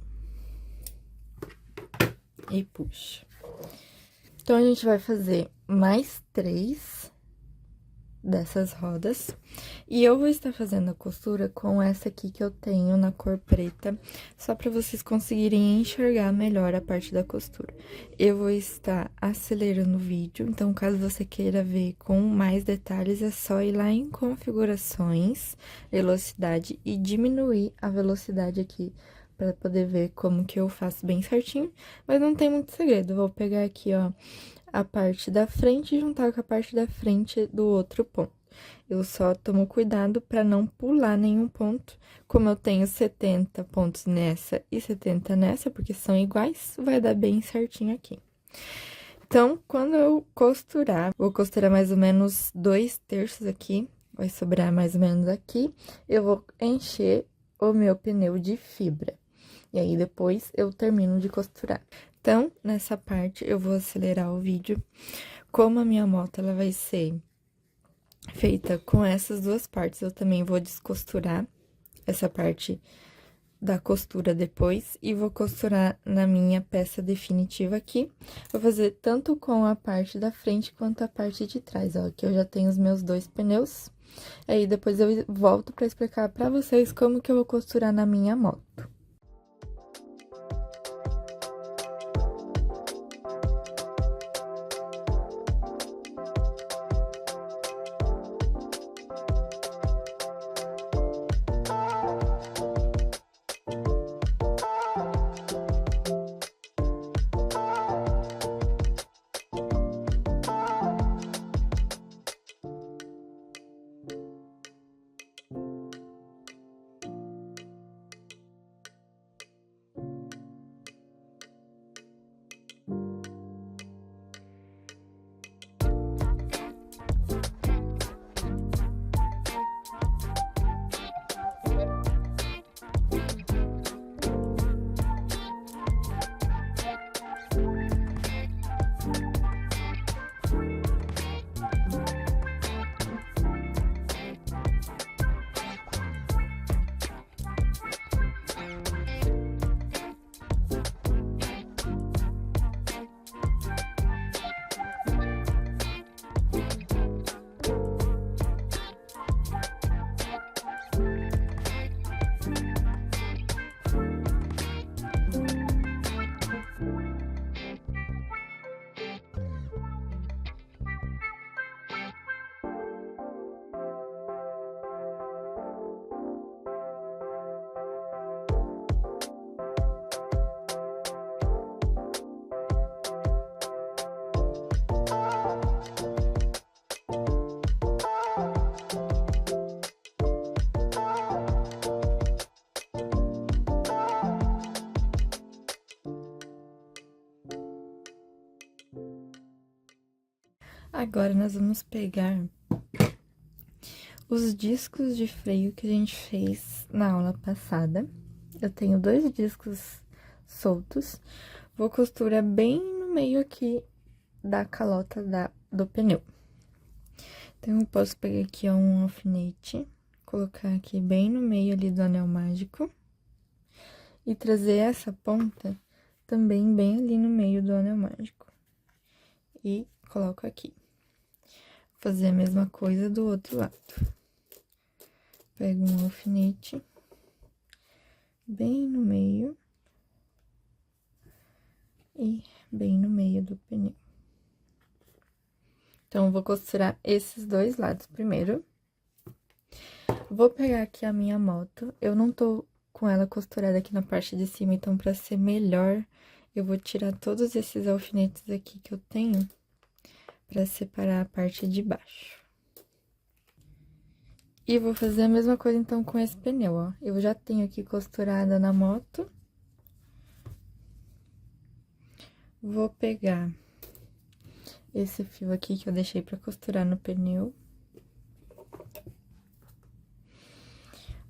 e puxa. Então, a gente vai fazer mais 3 dessas rodas. E eu vou estar fazendo a costura com essa aqui que eu tenho na cor preta, só para vocês conseguirem enxergar melhor a parte da costura. Eu vou estar acelerando o vídeo, então caso você queira ver com mais detalhes, é só ir lá em configurações, velocidade e diminuir a velocidade aqui para poder ver como que eu faço bem certinho, mas não tem muito segredo. Eu vou pegar aqui, ó, a parte da frente e juntar com a parte da frente do outro ponto. Eu só tomo cuidado para não pular nenhum ponto. Como eu tenho 70 pontos nessa e 70 nessa, porque são iguais, vai dar bem certinho aqui. Então, quando eu costurar, vou costurar mais ou menos 2/3 aqui, vai sobrar mais ou menos aqui, eu vou encher o meu pneu de fibra. E aí, depois, eu termino de costurar. Então, nessa parte, eu vou acelerar o vídeo. Como a minha moto, ela vai ser feita com essas duas partes, eu também vou descosturar essa parte da costura depois e vou costurar na minha peça definitiva aqui. Vou fazer tanto com a parte da frente quanto a parte de trás, ó, aqui eu já tenho os meus 2 pneus. Aí, depois eu volto pra explicar pra vocês como que eu vou costurar na minha moto. Agora, nós vamos pegar os discos de freio que a gente fez na aula passada. Eu tenho 2 discos soltos. Vou costurar bem no meio aqui da calota do pneu. Então, eu posso pegar aqui um alfinete, colocar aqui bem no meio ali do anel mágico. E trazer essa ponta também bem ali no meio do anel mágico. E coloco aqui. Vou fazer a mesma coisa do outro lado. Pego um alfinete bem no meio e bem no meio do pneu. Então, eu vou costurar esses 2 lados primeiro. Vou pegar aqui a minha moto. Eu não tô com ela costurada aqui na parte de cima, então, pra ser melhor, eu vou tirar todos esses alfinetes aqui que eu tenho pra separar a parte de baixo. E vou fazer a mesma coisa, então, com esse pneu, ó. Eu já tenho aqui costurada na moto. Vou pegar esse fio aqui que eu deixei pra costurar no pneu.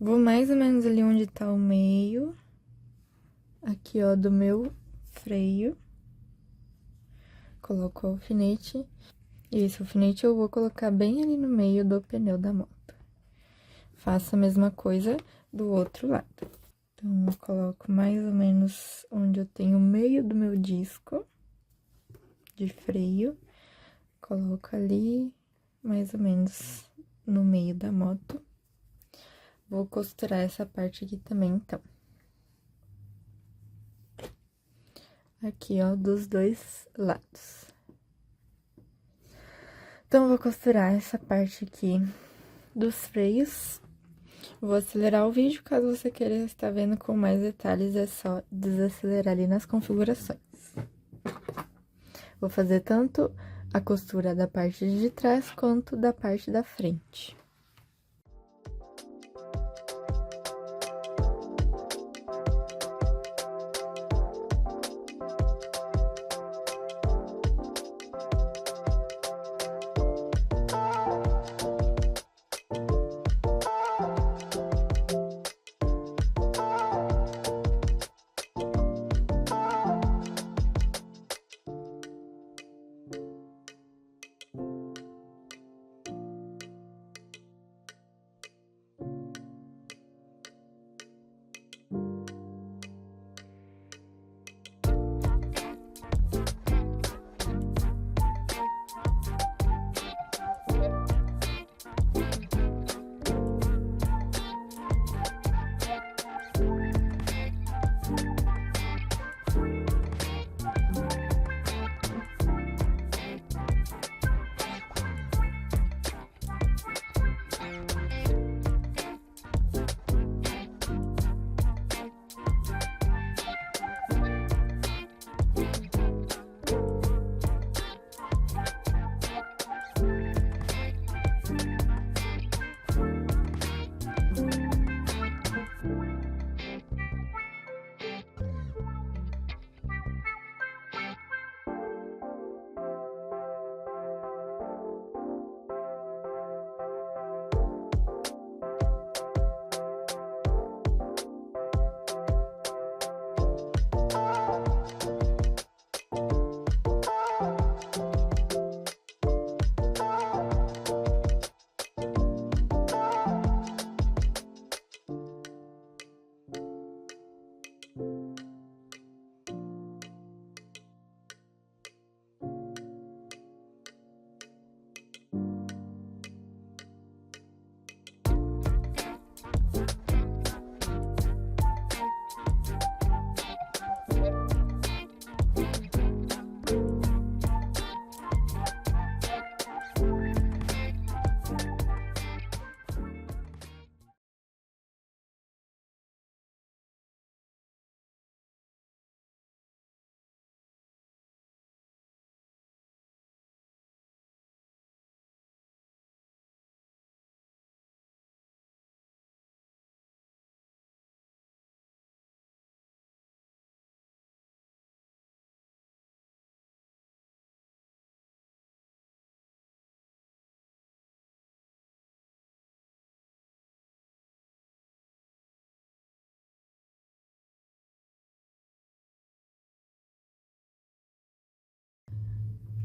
Vou mais ou menos ali onde tá o meio. Aqui, ó, do meu freio. Coloco o alfinete. E esse alfinete eu vou colocar bem ali no meio do pneu da moto. Faço a mesma coisa do outro lado. Então, eu coloco mais ou menos onde eu tenho o meio do meu disco de freio. Coloco ali, mais ou menos no meio da moto. Vou costurar essa parte aqui também, então. Aqui, ó, dos 2 lados. Então, vou costurar essa parte aqui dos freios. Vou acelerar o vídeo, caso você queira estar vendo com mais detalhes, é só desacelerar ali nas configurações. Vou fazer tanto a costura da parte de trás, quanto da parte da frente.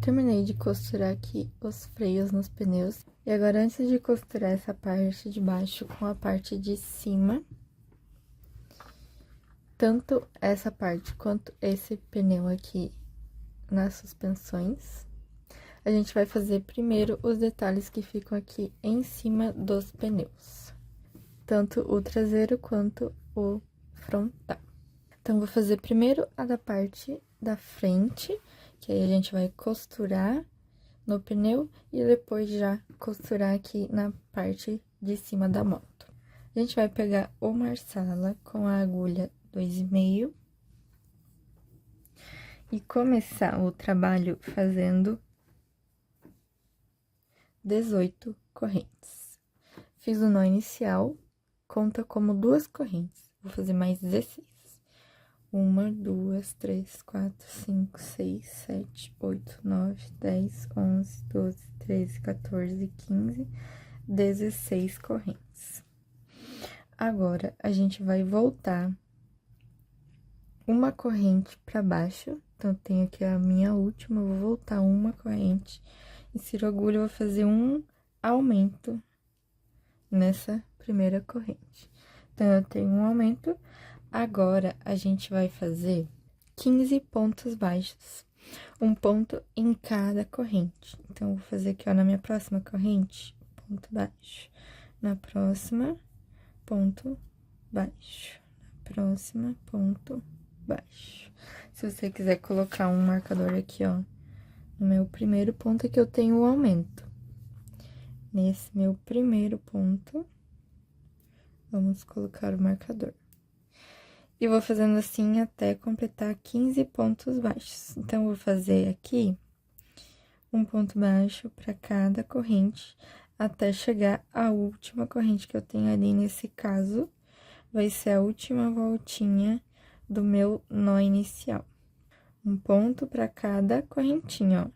terminei de costurar aqui os freios nos pneus. E agora, antes de costurar essa parte de baixo com a parte de cima, tanto essa parte quanto esse pneu aqui nas suspensões, a gente vai fazer primeiro os detalhes que ficam aqui em cima dos pneus, tanto o traseiro quanto o frontal. Então, vou fazer primeiro a da parte da frente, que aí a gente vai costurar no pneu e depois já costurar aqui na parte de cima da moto. A gente vai pegar o Marsala com a agulha 2,5 e começar o trabalho fazendo 18 correntes. Fiz o nó inicial, conta como 2 correntes. Vou fazer mais 16. 1, 2, 3, 4, 5, 6, 7, 8, 9, 10, 11, 12, 13, 14, 15, 16 correntes. Agora, a gente vai voltar uma corrente para baixo. Então, eu tenho aqui a minha última, eu vou voltar uma corrente, insiro a agulha, vou fazer um aumento nessa primeira corrente. Então, eu tenho um aumento. Agora, a gente vai fazer 15 pontos baixos, um ponto em cada corrente. Então, eu vou fazer aqui, ó, na minha próxima corrente, ponto baixo. Na próxima, ponto baixo. Na próxima, ponto baixo. Se você quiser colocar um marcador aqui, ó, no meu primeiro ponto, aqui eu tenho o aumento. Nesse meu primeiro ponto, vamos colocar o marcador. E vou fazendo assim até completar 15 pontos baixos. Então, vou fazer aqui um ponto baixo para cada corrente, até chegar à última corrente que eu tenho ali. Nesse caso, vai ser a última voltinha do meu nó inicial. Um ponto para cada correntinha, ó.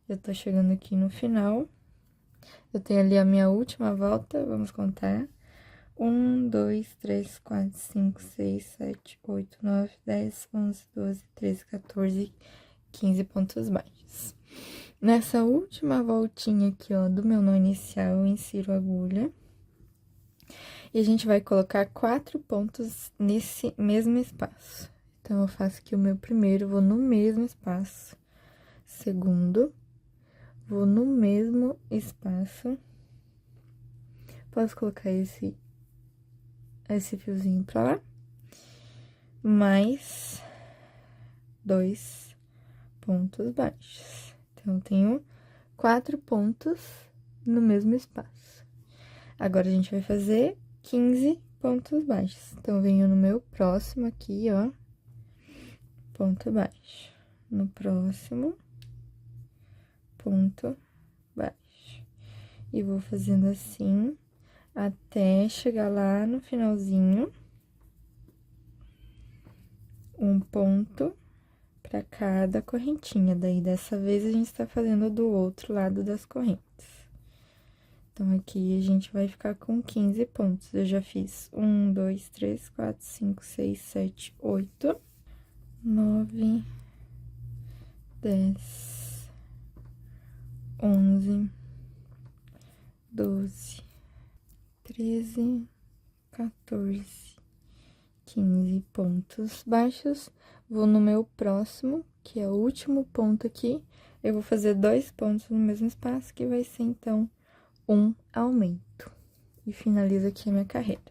Eu tô chegando aqui no final. Eu tenho ali a minha última volta, vamos contar. 1, 2, 3, 4, 5, 6, 7, 8, 9, 10, 11, 12, 13, 14, 15 pontos baixos. Nessa última voltinha aqui, ó, do meu nó inicial, eu insiro a agulha. E a gente vai colocar 4 pontos nesse mesmo espaço. Então, eu faço aqui o meu primeiro, vou no mesmo espaço. Segundo, vou no mesmo espaço. Posso colocar esse fiozinho pra lá, mais 2 pontos baixos. Então, eu tenho 4 pontos no mesmo espaço. Agora, a gente vai fazer 15 pontos baixos. Então, eu venho no meu próximo aqui, ó, ponto baixo. No próximo, ponto baixo. E vou fazendo assim até chegar lá no finalzinho, um ponto para cada correntinha. Daí, dessa vez, a gente tá fazendo do outro lado das correntes. Então, aqui, a gente vai ficar com 15 pontos. Eu já fiz 1, 2, 3, 4, 5, 6, 7, 8, 9, 10, 11, 12, 13, 14, 15 pontos baixos. Vou no meu próximo, que é o último ponto aqui. Eu vou fazer 2 pontos no mesmo espaço, que vai ser, então, um aumento. E finalizo aqui a minha carreira.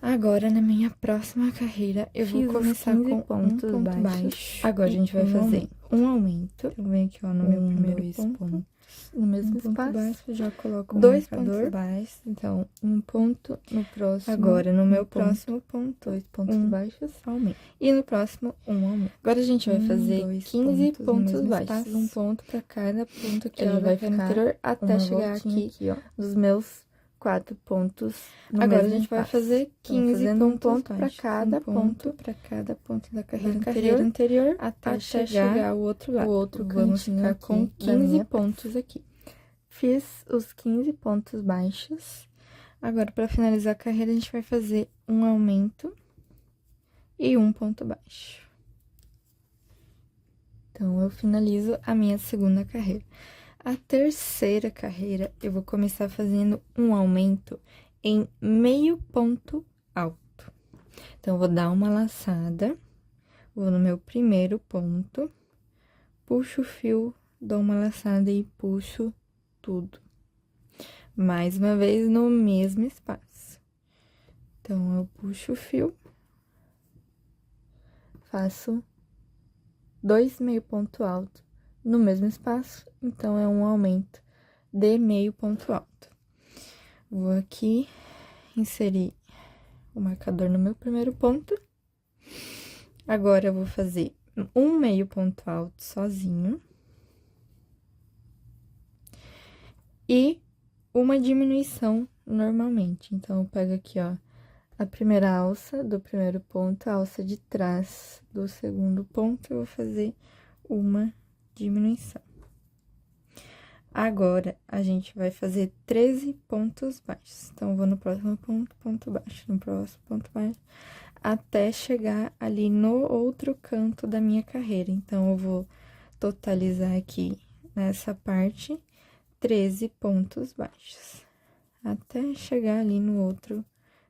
Agora, na minha próxima carreira, eu vou começar com pontos baixos. Agora, a gente vai fazer um aumento. Eu venho aqui, ó, no meu primeiro ponto. No mesmo espaço, baixo, já coloco 2 pontos baixos. Então, um ponto no próximo. Agora, no meu próximo ponto, 2 pontos baixos, aumento. E no próximo, um aumento. Agora, a gente vai fazer 15 pontos baixos. Um ponto para cada ponto que ela vai ficar anterior, até chegar aqui, ó, nos meus 4 pontos. Agora, a gente vai fazer 15 pontos, um ponto para cada ponto, da carreira anterior, até chegar ao outro lado. O outro, vamos ficar com 15 pontos aqui. Fiz os 15 pontos baixos. Agora, para finalizar a carreira, a gente vai fazer um aumento e um ponto baixo. Então, eu finalizo a minha segunda carreira. A terceira carreira, eu vou começar fazendo um aumento em meio ponto alto. Então, eu vou dar uma laçada, vou no meu primeiro ponto, puxo o fio, dou uma laçada e puxo tudo. Mais uma vez, no mesmo espaço. Então, eu puxo o fio, faço 2 meio ponto alto no mesmo espaço, então, é um aumento de meio ponto alto. Vou aqui inserir o marcador no meu primeiro ponto. Agora, eu vou fazer um meio ponto alto sozinho. E uma diminuição normalmente. Então, eu pego aqui, ó, a primeira alça do primeiro ponto, a alça de trás do segundo ponto, eu vou fazer uma diminuição. Agora, a gente vai fazer 13 pontos baixos. Então, eu vou no próximo ponto, ponto baixo, no próximo ponto baixo, até chegar ali no outro canto da minha carreira. Então, eu vou totalizar aqui nessa parte 13 pontos baixos, até chegar ali no outro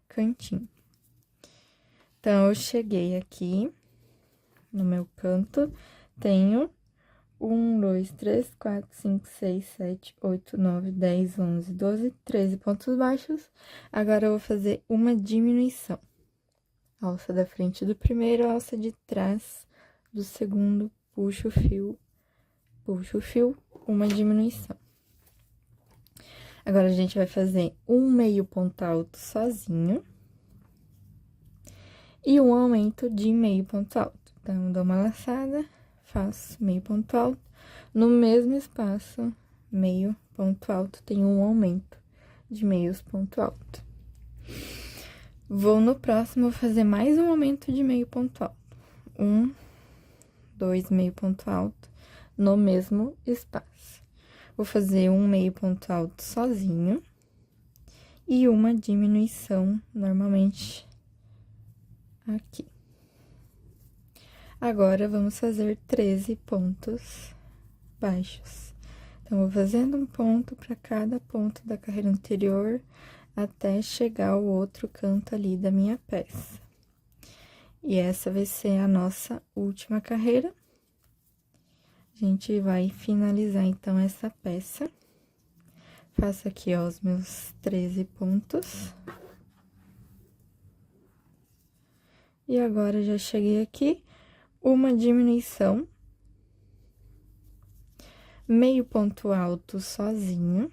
cantinho. Então, eu cheguei aqui no meu canto, tenho 1, 2, 3, 4, 5, 6, 7, 8, 9, 10, 11, 12, 13 pontos baixos. Agora, eu vou fazer uma diminuição. Alça da frente do primeiro, alça de trás do segundo, puxo o fio, uma diminuição. Agora, a gente vai fazer um meio ponto alto sozinho. E um aumento de meio ponto alto. Então, eu dou uma laçada, faço meio ponto alto. No mesmo espaço, meio ponto alto, tem um aumento de meios ponto alto. Vou no próximo fazer mais um aumento de meio ponto alto. 1, 2 meio ponto alto no mesmo espaço. Vou fazer um meio ponto alto sozinho e uma diminuição normalmente aqui. Agora, vamos fazer 13 pontos baixos. Então, vou fazendo um ponto para cada ponto da carreira anterior, até chegar ao outro canto ali da minha peça. E essa vai ser a nossa última carreira. A gente vai finalizar, então, essa peça. Faço aqui, ó, os meus 13 pontos. E agora, já cheguei aqui, uma diminuição, meio ponto alto sozinho.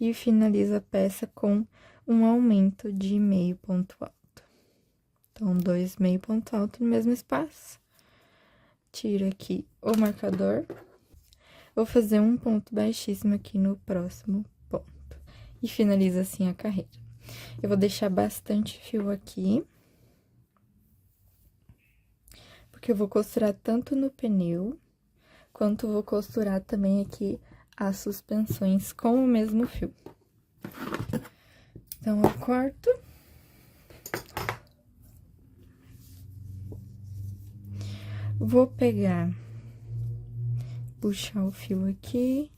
E finalizo a peça com um aumento de meio ponto alto. Então, 2 meio ponto alto no mesmo espaço. Tiro aqui o marcador. Vou fazer um ponto baixíssimo aqui no próximo ponto. E finalizo assim a carreira. Eu vou deixar bastante fio aqui. Porque eu vou costurar tanto no pneu, quanto vou costurar também aqui as suspensões com o mesmo fio. Então, eu corto. Vou pegar, puxar o fio aqui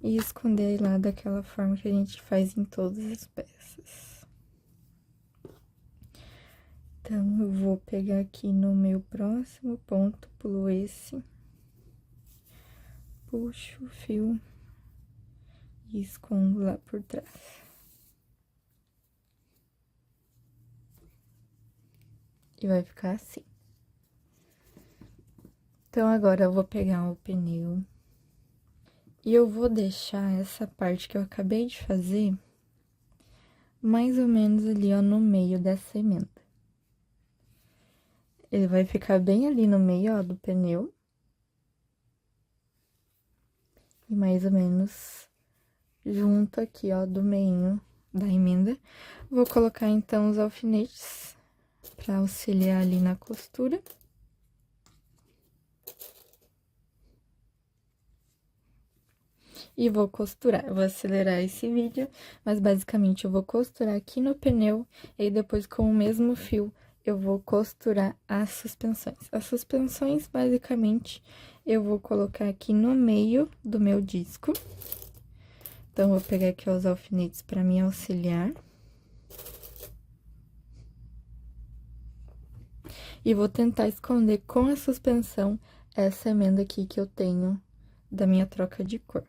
e esconder lá daquela forma que a gente faz em todas as peças. Então, eu vou pegar aqui no meu próximo ponto, pulo esse, puxo o fio e escondo lá por trás. E vai ficar assim. Então, agora, eu vou pegar o pneu e eu vou deixar essa parte que eu acabei de fazer mais ou menos ali, ó, no meio dessa emenda. Ele vai ficar bem ali no meio, ó, do pneu. E mais ou menos junto aqui, ó, do meio da emenda. Vou colocar, então, os alfinetes pra auxiliar ali na costura. E vou costurar. Eu vou acelerar esse vídeo, mas basicamente eu vou costurar aqui no pneu, e aí depois com o mesmo fio eu vou costurar as suspensões. As suspensões, basicamente, eu vou colocar aqui no meio do meu disco. Então, vou pegar aqui os alfinetes para me auxiliar. E vou tentar esconder com a suspensão essa emenda aqui que eu tenho da minha troca de cor.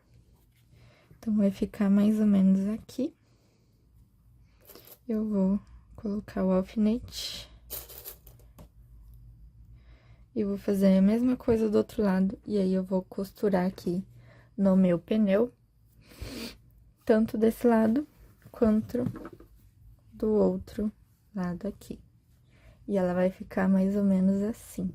Então, vai ficar mais ou menos aqui. Eu vou colocar o alfinete. E vou fazer a mesma coisa do outro lado, e aí eu vou costurar aqui no meu pneu, tanto desse lado quanto do outro lado aqui. E ela vai ficar mais ou menos assim.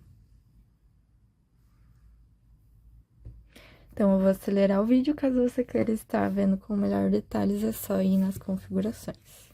Então, eu vou acelerar o vídeo, caso você queira estar vendo com melhor detalhes, é só ir nas configurações.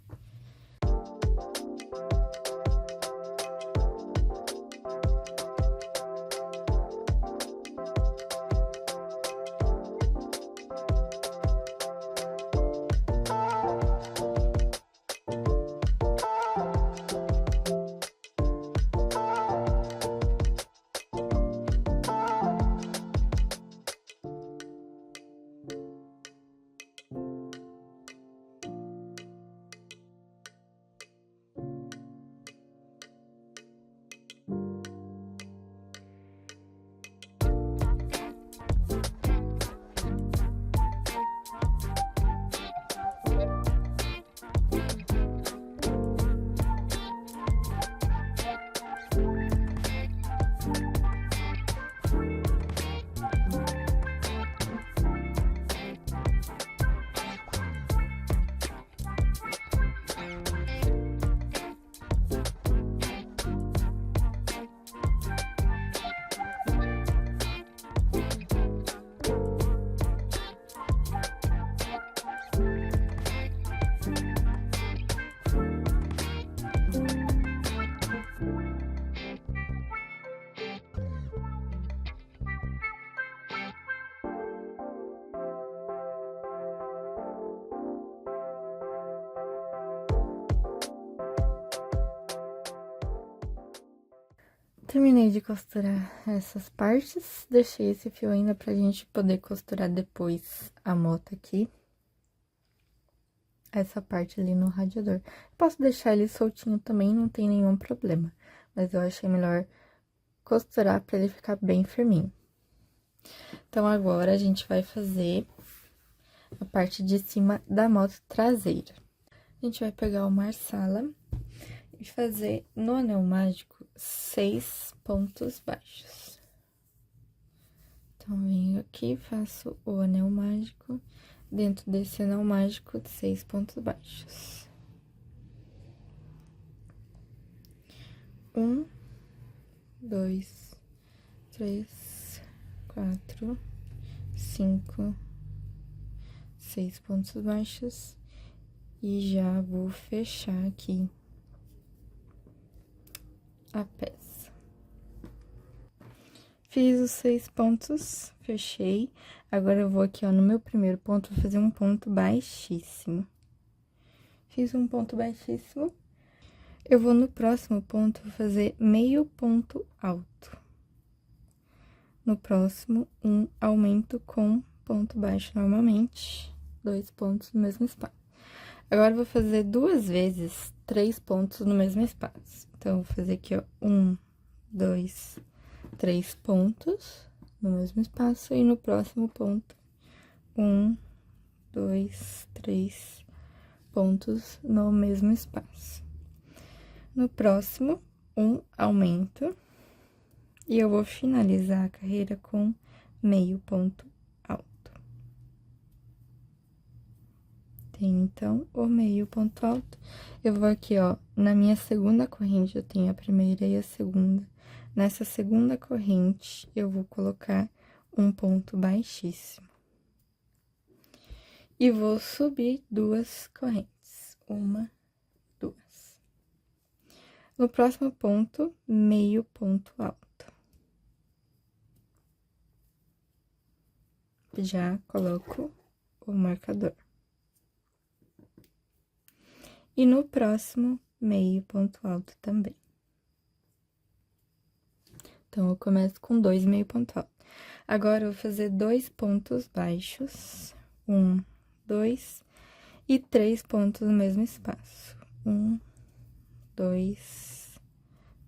Terminei de costurar essas partes, deixei esse fio ainda pra gente poder costurar depois a moto aqui. Essa parte ali no radiador. Posso deixar ele soltinho também, não tem nenhum problema. Mas eu achei melhor costurar pra ele ficar bem firminho. Então, agora a gente vai fazer a parte de cima da moto traseira. A gente vai pegar o Marsala e fazer no anel mágico 6 pontos baixos. Então, venho aqui, faço o anel mágico, dentro desse anel mágico, 6 pontos baixos. 1, 2, 3, 4, 5, 6 pontos baixos. E já vou fechar aqui a peça. Fiz os 6 pontos, fechei. Agora, eu vou aqui, ó, no meu primeiro ponto, vou fazer um ponto baixíssimo. Fiz um ponto baixíssimo. Eu vou no próximo ponto, vou fazer meio ponto alto. No próximo, um aumento com ponto baixo normalmente, 2 pontos no mesmo espaço. Agora, eu vou fazer 2 vezes 3 pontos no mesmo espaço. Então, eu vou fazer aqui, ó, 1, 2, 3 pontos no mesmo espaço. E no próximo ponto, 1, 2, 3 pontos no mesmo espaço. No próximo, um aumento. E eu vou finalizar a carreira com meio ponto alto. Tem, então, o meio ponto alto. Eu vou aqui, ó, na minha segunda corrente, eu tenho a primeira e a segunda. Nessa segunda corrente, eu vou colocar um ponto baixíssimo. E vou subir 2 correntes. 1, 2. No próximo ponto, meio ponto alto. Já coloco o marcador. E no próximo, meio ponto alto também. Então, eu começo com 2 meio ponto alto. Agora, eu vou fazer 2 pontos baixos. 1, 2 e 3 pontos no mesmo espaço. 1, 2,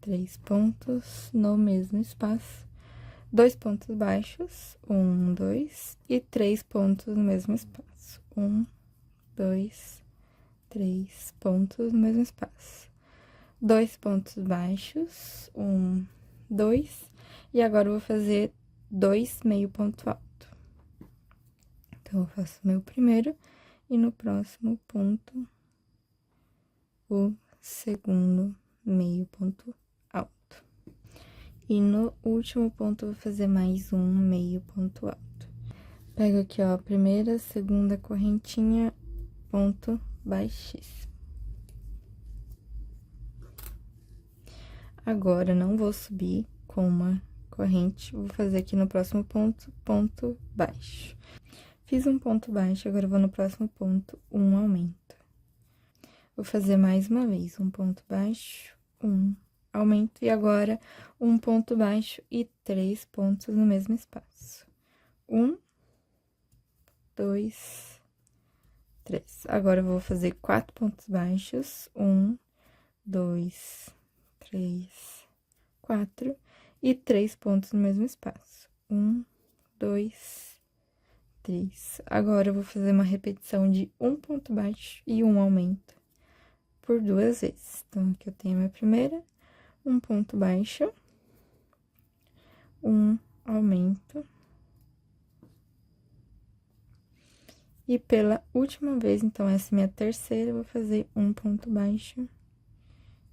3 pontos no mesmo espaço. 2 pontos baixos. 1, 2 e 3 pontos no mesmo espaço. 1, 2, 3 pontos no mesmo espaço. 2 pontos baixos. 1, 2. E agora, eu vou fazer 2 meio ponto alto. Então, eu faço meu primeiro e no próximo ponto, o segundo meio ponto alto. E no último ponto, eu vou fazer mais um meio ponto alto. Pego aqui, ó, a primeira, segunda correntinha, ponto baixíssimo. Agora, não vou subir com uma corrente, vou fazer aqui no próximo ponto, ponto baixo. Fiz um ponto baixo, agora eu vou no próximo ponto, um aumento. Vou fazer mais uma vez, um ponto baixo, um aumento, e agora, um ponto baixo e 3 pontos no mesmo espaço. 1, 2, 3. Agora, eu vou fazer 4 pontos baixos, 1, 2, 3, 4, e 3 pontos no mesmo espaço. 1, 2, 3. Agora, eu vou fazer uma repetição de um ponto baixo e um aumento por 2 vezes. Então, aqui eu tenho a minha primeira, um ponto baixo, um aumento. E pela última vez, então, essa é minha terceira, eu vou fazer um ponto baixo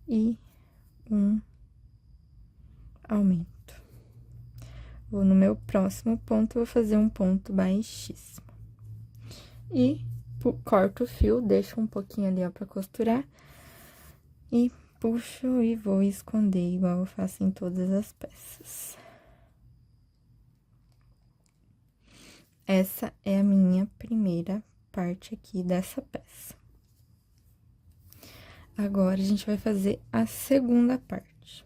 e um aumento. Vou no meu próximo ponto, vou fazer um ponto baixíssimo. E corto o fio, deixo um pouquinho ali, ó, pra costurar. E puxo e vou esconder, igual eu faço em todas as peças. Essa é a minha primeira parte aqui dessa peça. Agora, a gente vai fazer a segunda parte.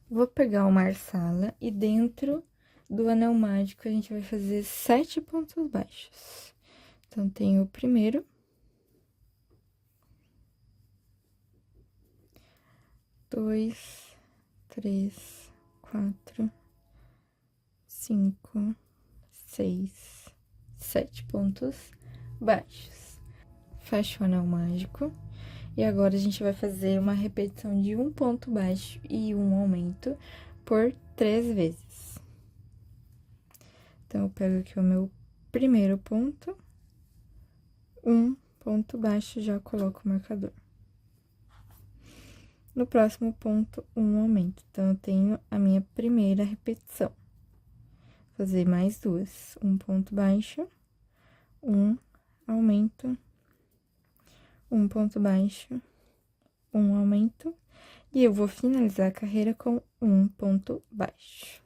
Vou pegar o marsala e dentro do anel mágico, a gente vai fazer 7 pontos baixos. Então, tem o primeiro, 2, 3, 4, 5, 6, 7 pontos baixos. Fecho o anel mágico. E agora, a gente vai fazer uma repetição de um ponto baixo e um aumento por 3 vezes. Então, eu pego aqui o meu primeiro ponto, um ponto baixo, já coloco o marcador. No próximo ponto, um aumento. Então, eu tenho a minha primeira repetição. Vou fazer mais 2. Um ponto baixo, um aumento, um ponto baixo, um aumento. E eu vou finalizar a carreira com um ponto baixo.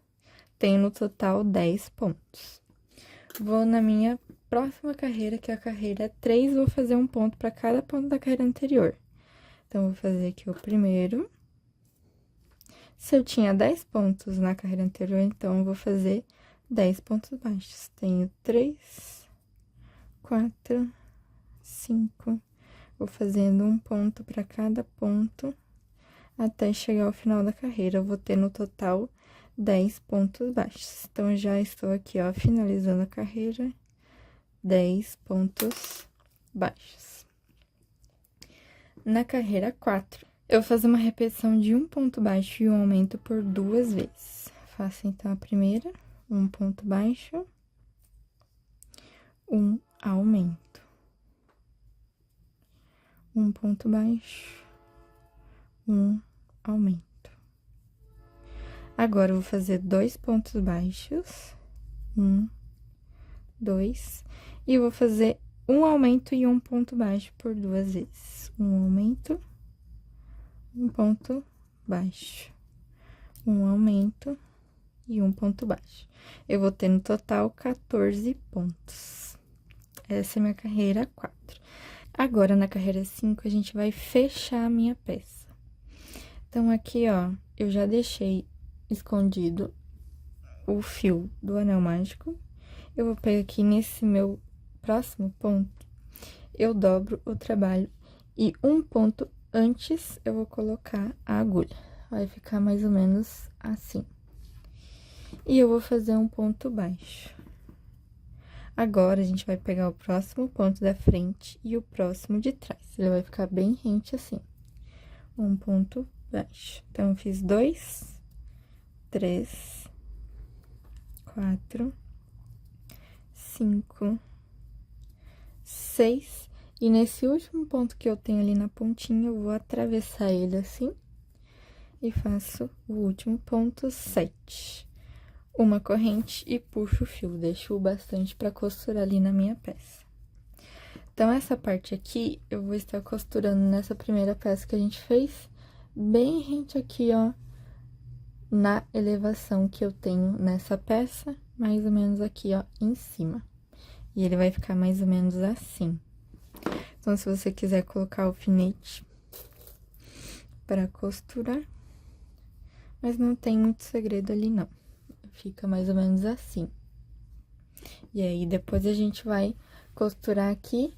Tenho no total 10 pontos. Vou na minha próxima carreira, que é a carreira 3, vou fazer um ponto para cada ponto da carreira anterior. Então, vou fazer aqui o primeiro. Se eu tinha 10 pontos na carreira anterior, então, eu vou fazer 10 pontos baixos. Tenho 3, 4, 5. Vou fazendo um ponto para cada ponto até chegar ao final da carreira. Eu vou ter no total 10 pontos baixos. Então, já estou aqui, ó, finalizando a carreira, 10 pontos baixos. Na carreira 4, eu vou fazer uma repetição de um ponto baixo e um aumento por 2 vezes. Faço, então, a primeira, um ponto baixo, um aumento. Um ponto baixo, um aumento. Agora, eu vou fazer 2 pontos baixos, 1, 2, e vou fazer um aumento e um ponto baixo por 2 vezes. Um aumento, um ponto baixo, um aumento e um ponto baixo. Eu vou ter no total 14 pontos. Essa é a minha carreira 4. Agora, na carreira 5, a gente vai fechar a minha peça. Então, aqui, ó, eu já deixei escondido o fio do anel mágico. Eu vou pegar aqui nesse meu próximo ponto, eu dobro o trabalho e um ponto antes eu vou colocar a agulha. Vai ficar mais ou menos assim. E eu vou fazer um ponto baixo. Agora, a gente vai pegar o próximo ponto da frente e o próximo de trás. Ele vai ficar bem rente assim. Um ponto baixo. Então, eu fiz 2, 3, 4, 5, 6. E nesse último ponto que eu tenho ali na pontinha, eu vou atravessar ele assim. E faço o último ponto, 7. Uma corrente e puxo o fio, deixo bastante para costurar ali na minha peça. Então, essa parte aqui, eu vou estar costurando nessa primeira peça que a gente fez, bem rente aqui, ó, na elevação que eu tenho nessa peça, mais ou menos aqui, ó, em cima. E ele vai ficar mais ou menos assim. Então, se você quiser colocar alfinete para costurar, mas não tem muito segredo ali, não. Fica mais ou menos assim. E aí, depois a gente vai costurar aqui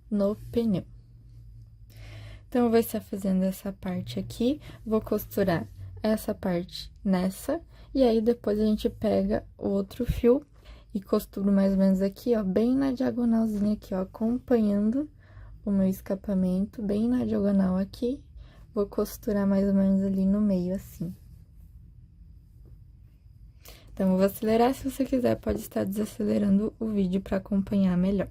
no pneu. Então, eu vou estar fazendo essa parte aqui, vou costurar essa parte nessa, e aí depois a gente pega o outro fio e costuro mais ou menos aqui, ó, bem na diagonalzinha aqui, ó, acompanhando o meu escapamento, bem na diagonal aqui, vou costurar mais ou menos ali no meio, assim. Então, eu vou acelerar, se você quiser, pode estar desacelerando o vídeo para acompanhar melhor.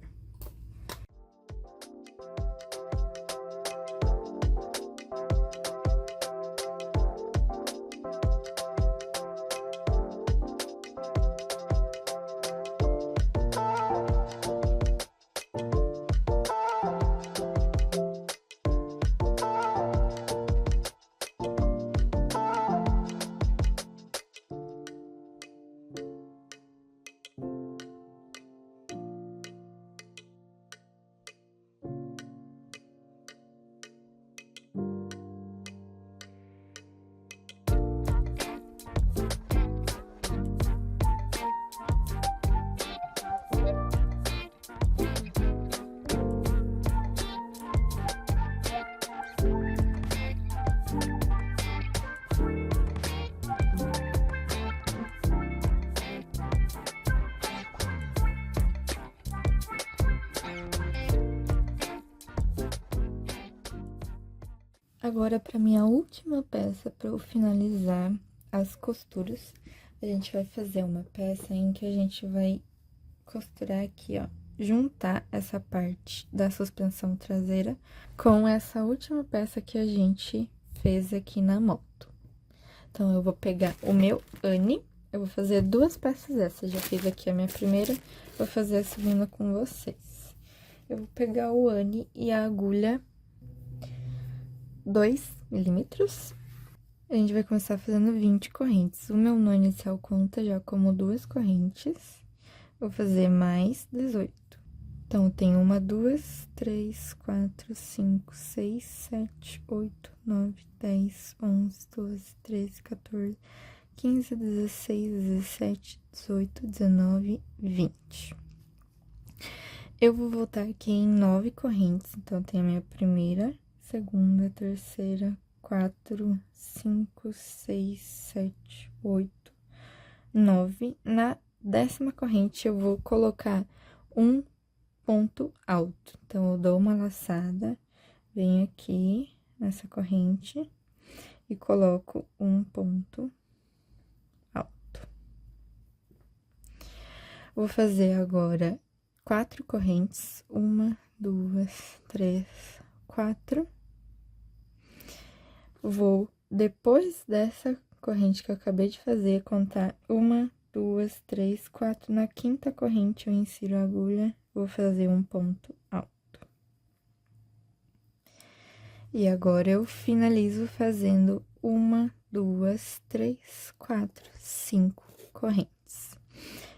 Agora, para minha última peça, para eu finalizar as costuras, a gente vai fazer uma peça em que a gente vai costurar aqui, ó, juntar essa parte da suspensão traseira com essa última peça que a gente fez aqui na moto. Então, eu vou pegar o meu Anne, eu vou fazer 2 peças dessas, já fiz aqui a minha primeira, vou fazer a segunda com vocês. Eu vou pegar o Anne e a agulha 2 milímetros. A gente vai começar fazendo 20 correntes. O meu nó inicial conta já como 2 correntes. Vou fazer mais 18. Então, eu tenho 1, 2, 3, 4, 5, 6, 7, 8, 9, 10, 11, 12, 13, 14, 15, 16, 17, 18, 19, 20. Eu vou voltar aqui em 9 correntes. Então, eu tenho a minha primeira, segunda, terceira, 4, 5, 6, 7, 8, 9. Na 10ª corrente, eu vou colocar um ponto alto. Então, eu dou uma laçada, venho aqui nessa corrente e coloco um ponto alto. Vou fazer agora 4 correntes, 1, 2, 3, 4. Vou, depois dessa corrente que eu acabei de fazer, contar 1, 2, 3, 4. Na 5ª corrente, eu insiro a agulha, vou fazer um ponto alto. E agora, eu finalizo fazendo 1, 2, 3, 4, 5 correntes.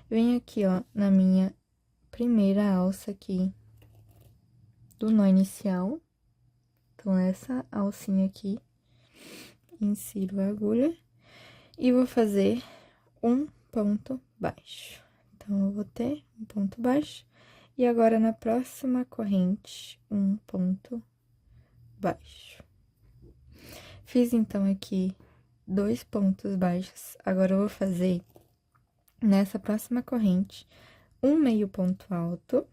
Venho aqui, ó, na minha primeira alça aqui do nó inicial. Então, essa alcinha aqui, insiro a agulha E vou fazer um ponto baixo. Então, eu vou ter um ponto baixo. E agora, na próxima corrente, um ponto baixo. Fiz, então, aqui 2 pontos baixos. Agora, eu vou fazer, nessa próxima corrente, um meio ponto alto.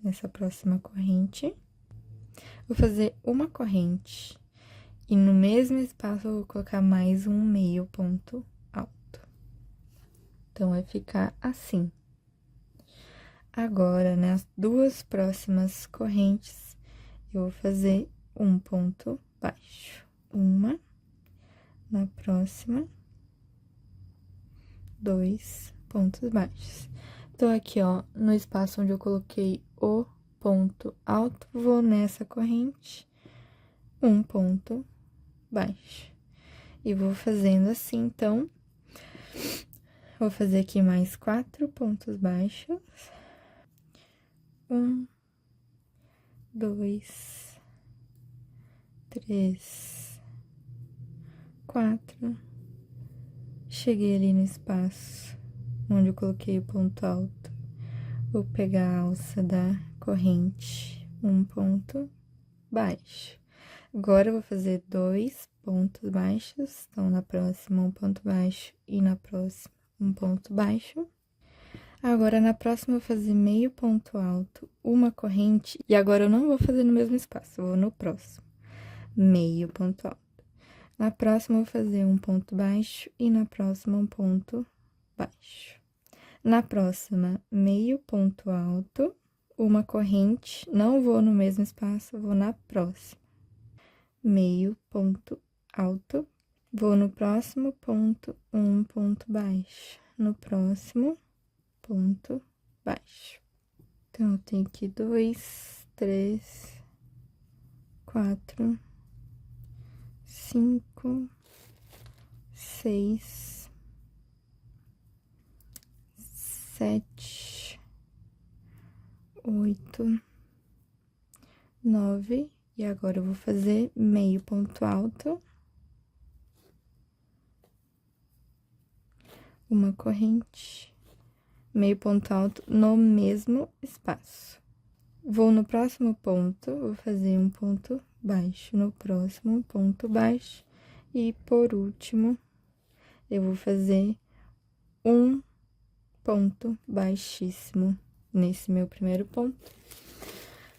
Nessa próxima corrente. Vou fazer uma corrente. E no mesmo espaço, eu vou colocar mais um meio ponto alto. Então, vai ficar assim. Agora, nas 2 próximas correntes, eu vou fazer um ponto baixo. Uma, na próxima, 2 pontos baixos. Então, aqui, ó, no espaço onde eu coloquei o ponto alto, vou nessa corrente, um ponto baixo. E vou fazendo assim, então, vou fazer aqui mais 4 pontos baixos. 1, 2, 3, 4. Cheguei ali no espaço onde eu coloquei o ponto alto. Vou pegar a alça da corrente, um ponto baixo. Agora, eu vou fazer 2 pontos baixos. Então, na próxima, um ponto baixo e na próxima, um ponto baixo. Agora, na próxima, eu vou fazer meio ponto alto, uma corrente. E agora, eu não vou fazer no mesmo espaço, eu vou no próximo. Meio ponto alto. Na próxima, eu vou fazer um ponto baixo e na próxima, um ponto baixo. Na próxima, meio ponto alto, uma corrente. Não vou no mesmo espaço, vou na próxima. Meio ponto alto. Vou no próximo ponto, um ponto baixo. No próximo, ponto baixo. Então, eu tenho aqui 2, 3, 4, 5, 6, 7, 8, 9. E agora, eu vou fazer meio ponto alto. Uma corrente, meio ponto alto no mesmo espaço. Vou no próximo ponto, vou fazer um ponto baixo. No próximo, ponto baixo. E, por último, eu vou fazer um ponto baixíssimo nesse meu primeiro ponto.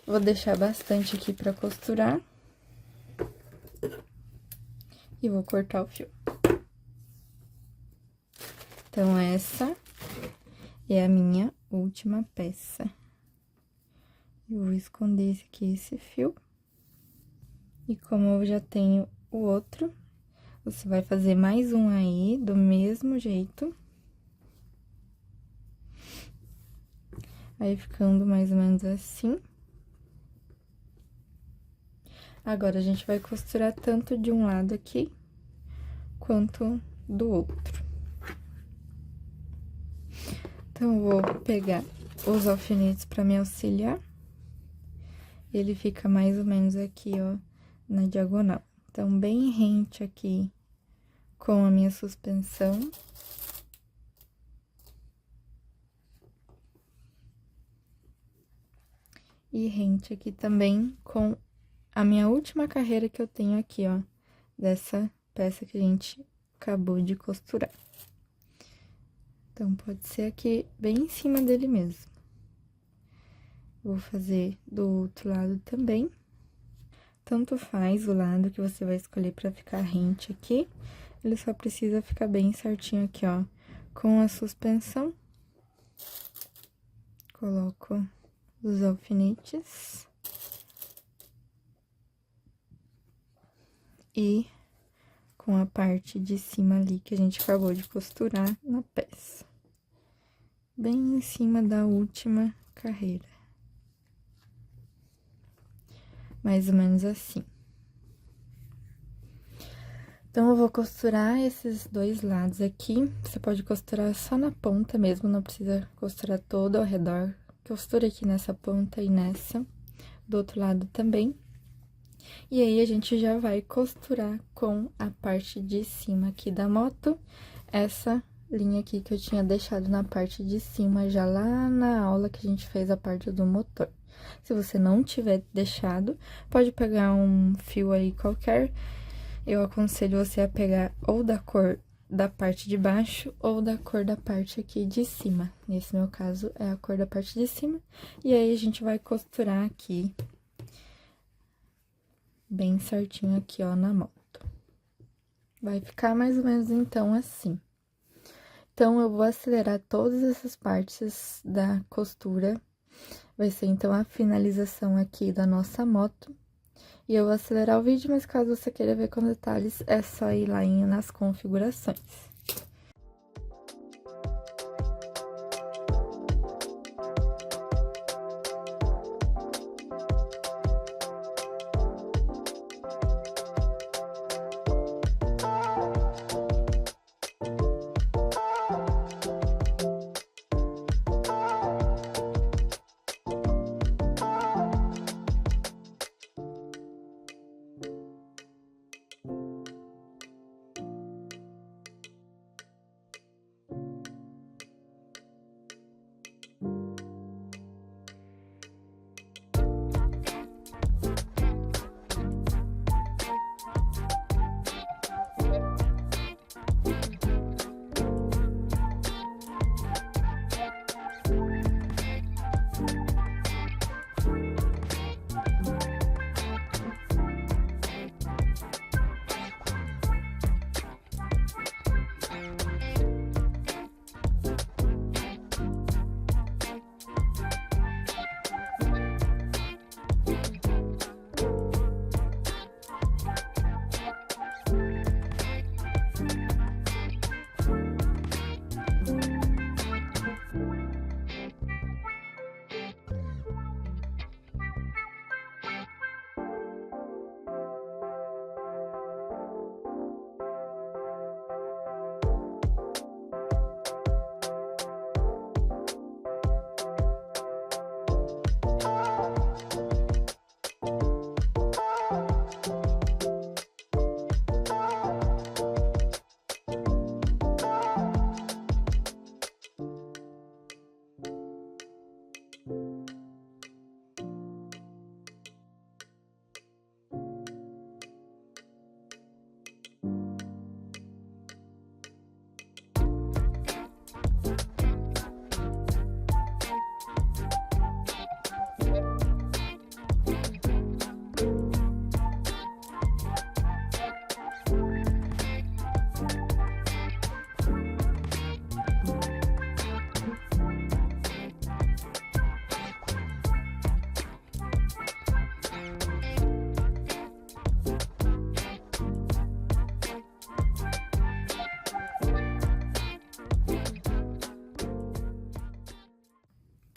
Vou deixar bastante aqui pra costurar. E vou cortar o fio. Então, essa é a minha última peça. Eu vou esconder esse fio. E como eu já tenho o outro, você vai fazer mais um aí, do mesmo jeito. Aí, ficando mais ou menos assim. Agora, a gente vai costurar tanto de um lado aqui, quanto do outro. Então, eu vou pegar os alfinetes pra me auxiliar. Ele fica mais ou menos aqui, ó, na diagonal. Então, bem rente aqui com a minha suspensão. E rente aqui também com a minha última carreira que eu tenho aqui, ó, dessa peça que a gente acabou de costurar. Então, pode ser aqui bem em cima dele mesmo. Vou fazer do outro lado também. Tanto faz o lado que você vai escolher pra ficar rente aqui. Ele só precisa ficar bem certinho aqui, ó, com a suspensão. Coloco os alfinetes. E com a parte de cima ali que a gente acabou de costurar na peça. Bem em cima da última carreira. Mais ou menos assim. Então, eu vou costurar esses 2 lados aqui. Você pode costurar só na ponta mesmo, não precisa costurar todo ao redor. Costura aqui nessa ponta e nessa, do outro lado também. E aí, a gente já vai costurar com a parte de cima aqui da moto, essa linha aqui que eu tinha deixado na parte de cima, já lá na aula que a gente fez a parte do motor. Se você não tiver deixado, pode pegar um fio aí qualquer. Eu aconselho você a pegar ou da cor da parte de baixo ou da cor da parte aqui de cima. Nesse meu caso, é a cor da parte de cima. E aí, a gente vai costurar aqui bem certinho aqui, ó, na moto. Vai ficar mais ou menos, então, assim. Então, eu vou acelerar todas essas partes da costura. Vai ser, então, a finalização aqui da nossa moto. E eu vou acelerar o vídeo, mas caso você queira ver com detalhes, é só ir lá nas configurações.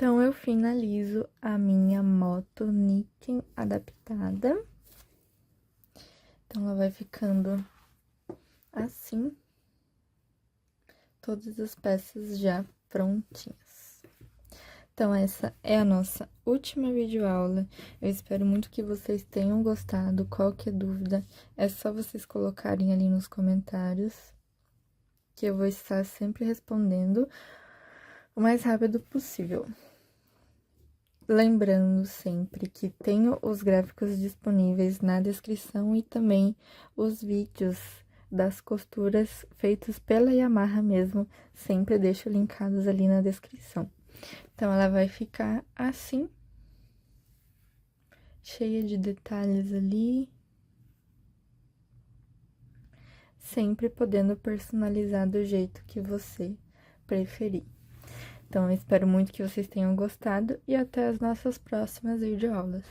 Então, eu finalizo a minha moto knitting adaptada. Então, ela vai ficando assim. Todas as peças já prontinhas. Então, essa é a nossa última videoaula. Eu espero muito que vocês tenham gostado. Qualquer dúvida, é só vocês colocarem ali nos comentários, que eu vou estar sempre respondendo o mais rápido possível. Lembrando sempre que tenho os gráficos disponíveis na descrição e também os vídeos das costuras feitos pela Yamaha mesmo, sempre deixo linkados ali na descrição. Então, ela vai ficar assim, cheia de detalhes ali, sempre podendo personalizar do jeito que você preferir. Então, eu espero muito que vocês tenham gostado e até as nossas próximas videoaulas.